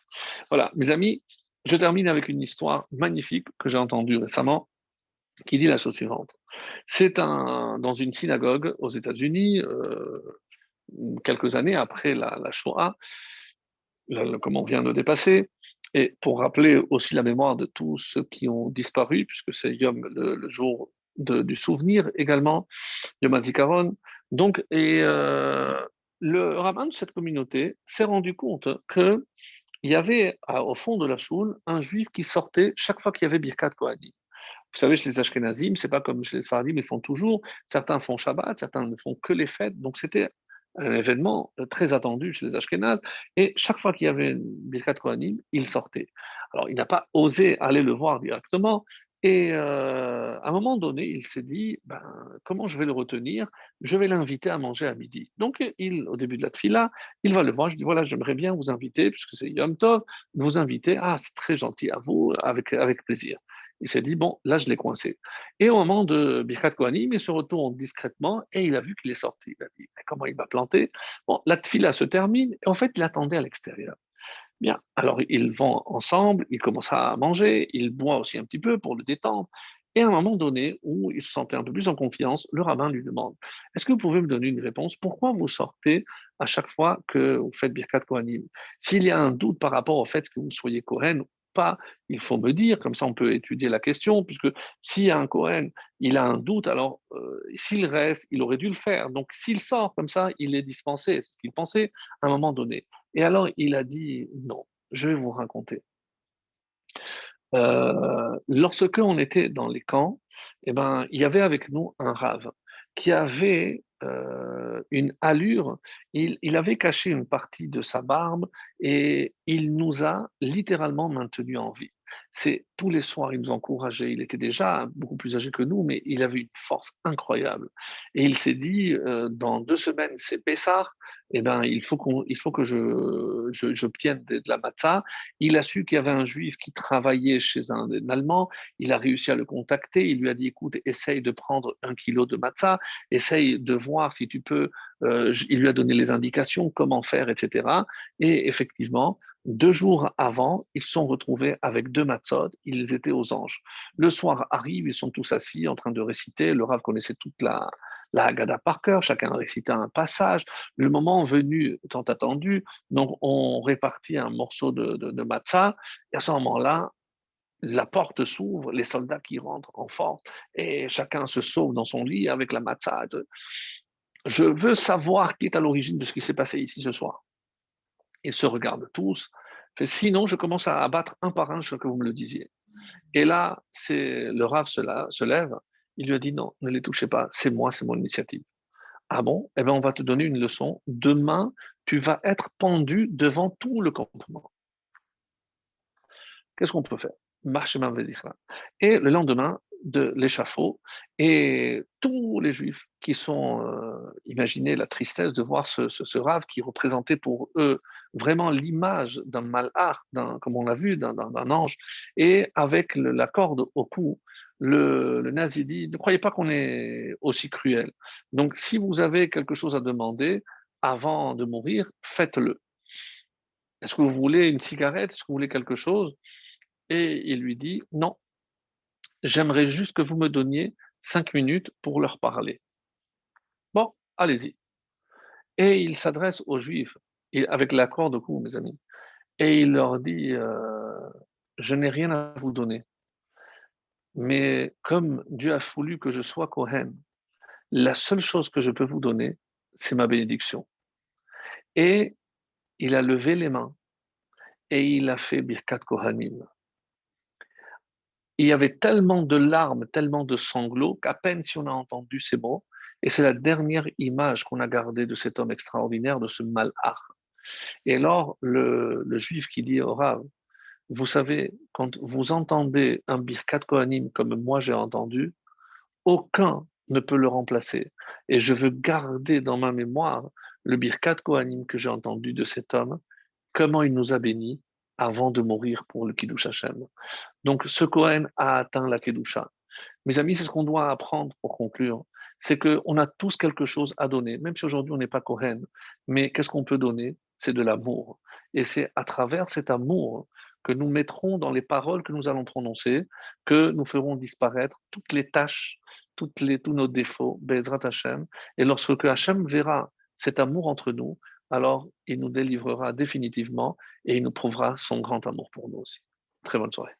Voilà, mes amis, je termine avec une histoire magnifique que j'ai entendue récemment qui dit la chose suivante. Dans une synagogue aux États-Unis, quelques années après la Shoah, comme on vient de dépasser, et pour rappeler aussi la mémoire de tous ceux qui ont disparu, puisque c'est Yom, le jour du souvenir également, Yom HaZikaron. Donc, le rabbin de cette communauté s'est rendu compte qu'il y avait au fond de la choule un juif qui sortait chaque fois qu'il y avait Birkat Kohanim. Vous savez, chez les Ashkenazim, c'est pas comme chez les Sfaradim, ils font toujours. Certains font Shabbat, certains ne font que les fêtes. Donc c'était un événement très attendu chez les Ashkenazes. Et chaque fois qu'il y avait une Birkat Kohanim, il sortait. Alors il n'a pas osé aller le voir directement. Et à un moment donné, il s'est dit, ben, comment je vais le retenir? Je vais l'inviter à manger à midi. Donc, au début de la tfila, il va le voir. Je dis, voilà, j'aimerais bien vous inviter, puisque c'est Yom Tov, vous inviter. Ah, c'est très gentil à vous, avec plaisir. Il s'est dit, bon, là, je l'ai coincé. Et au moment de Birkat Kohanim, il se retourne discrètement et il a vu qu'il est sorti. Il a dit, mais comment il m'a planté? Bon, la tfila se termine et en fait, il attendait à l'extérieur. Bien, alors ils vont ensemble, ils commencent à manger, ils boivent aussi un petit peu pour le détendre. Et à un moment donné, où il se sentait un peu plus en confiance, le rabbin lui demande, est-ce que vous pouvez me donner une réponse? Pourquoi vous sortez à chaque fois que vous faites Birkat Kohanim? S'il y a un doute par rapport au fait que vous soyez Kohen ou pas, il faut me dire, comme ça on peut étudier la question, puisque s'il y a un Kohen, il a un doute, alors s'il reste, il aurait dû le faire. Donc s'il sort comme ça, il est dispensé, c'est ce qu'il pensait à un moment donné. Et alors, il a dit, non, je vais vous raconter. Lorsque on était dans les camps, eh ben, il y avait avec nous un rave qui avait une allure, il avait caché une partie de sa barbe et il nous a littéralement maintenus en vie. C'est tous les soirs, il nous encourageait. Il était déjà beaucoup plus âgé que nous, mais il avait une force incroyable. Et il s'est dit, dans 2 semaines, c'est Pessah, eh ben, il faut que j'obtienne de la matzah. Il a su qu'il y avait un juif qui travaillait chez un Allemand. Il a réussi à le contacter. Il lui a dit, écoute, essaye de prendre 1 kilo de matzah, essaye de voir si tu peux. Il lui a donné les indications, comment faire, etc. Et effectivement, 2 jours avant, ils se sont retrouvés avec 2 matzot. Ils étaient aux anges. Le soir arrive, ils sont tous assis en train de réciter. Le Rav connaissait toute la Haggadah par cœur. Chacun récitait un passage. Le moment venu, tant attendu, donc on répartit un morceau de matzah. Et à ce moment-là, la porte s'ouvre, les soldats qui rentrent en force, et chacun se sauve dans son lit avec la matzah. Je veux savoir qui est à l'origine de ce qui s'est passé ici ce soir. Ils se regardent tous. Sinon, je commence à abattre un par un ce que vous me le disiez. Et là, le Rav se lève. Il lui a dit non, ne les touchez pas. C'est moi, c'est mon initiative. Ah bon? Eh bien, on va te donner une leçon. Demain, tu vas être pendu devant tout le campement. Qu'est-ce qu'on peut faire? Et le lendemain de l'échafaud, et tous les Juifs qui sont, imaginez la tristesse de voir ce Rav qui représentait pour eux vraiment l'image d'un malach, comme on l'a vu, d'un ange, et avec la corde au cou, le nazi dit, ne croyez pas qu'on est aussi cruel. Donc, si vous avez quelque chose à demander avant de mourir, faites-le. Est-ce que vous voulez une cigarette? Est-ce que vous voulez quelque chose? Et il lui dit, non, j'aimerais juste que vous me donniez 5 minutes pour leur parler. Bon, allez-y. Et il s'adresse aux Juifs, avec l'accord de coup, mes amis, et il leur dit, je n'ai rien à vous donner, mais comme Dieu a voulu que je sois Kohen, la seule chose que je peux vous donner, c'est ma bénédiction. Et il a levé les mains et il a fait Birkat Kohanim. Il y avait tellement de larmes, tellement de sanglots, qu'à peine si on a entendu ces mots, et c'est la dernière image qu'on a gardée de cet homme extraordinaire, de ce malach. Et alors, le juif qui dit au Rav, vous savez, quand vous entendez un Birkat Kohanim comme moi j'ai entendu, aucun ne peut le remplacer. Et je veux garder dans ma mémoire le Birkat Kohanim que j'ai entendu de cet homme, comment il nous a bénis avant de mourir pour le Kiddush Hashem. Donc, ce Kohen a atteint la Kedusha. Mes amis, c'est ce qu'on doit apprendre pour conclure. C'est qu'on a tous quelque chose à donner, même si aujourd'hui on n'est pas Kohen. Mais qu'est-ce qu'on peut donner? C'est de l'amour. Et c'est à travers cet amour que nous mettrons dans les paroles que nous allons prononcer, que nous ferons disparaître toutes les tâches, tous nos défauts, Bezrat Hashem. Et lorsque Hashem verra cet amour entre nous, alors il nous délivrera définitivement et il nous prouvera son grand amour pour nous aussi. Très bonne soirée.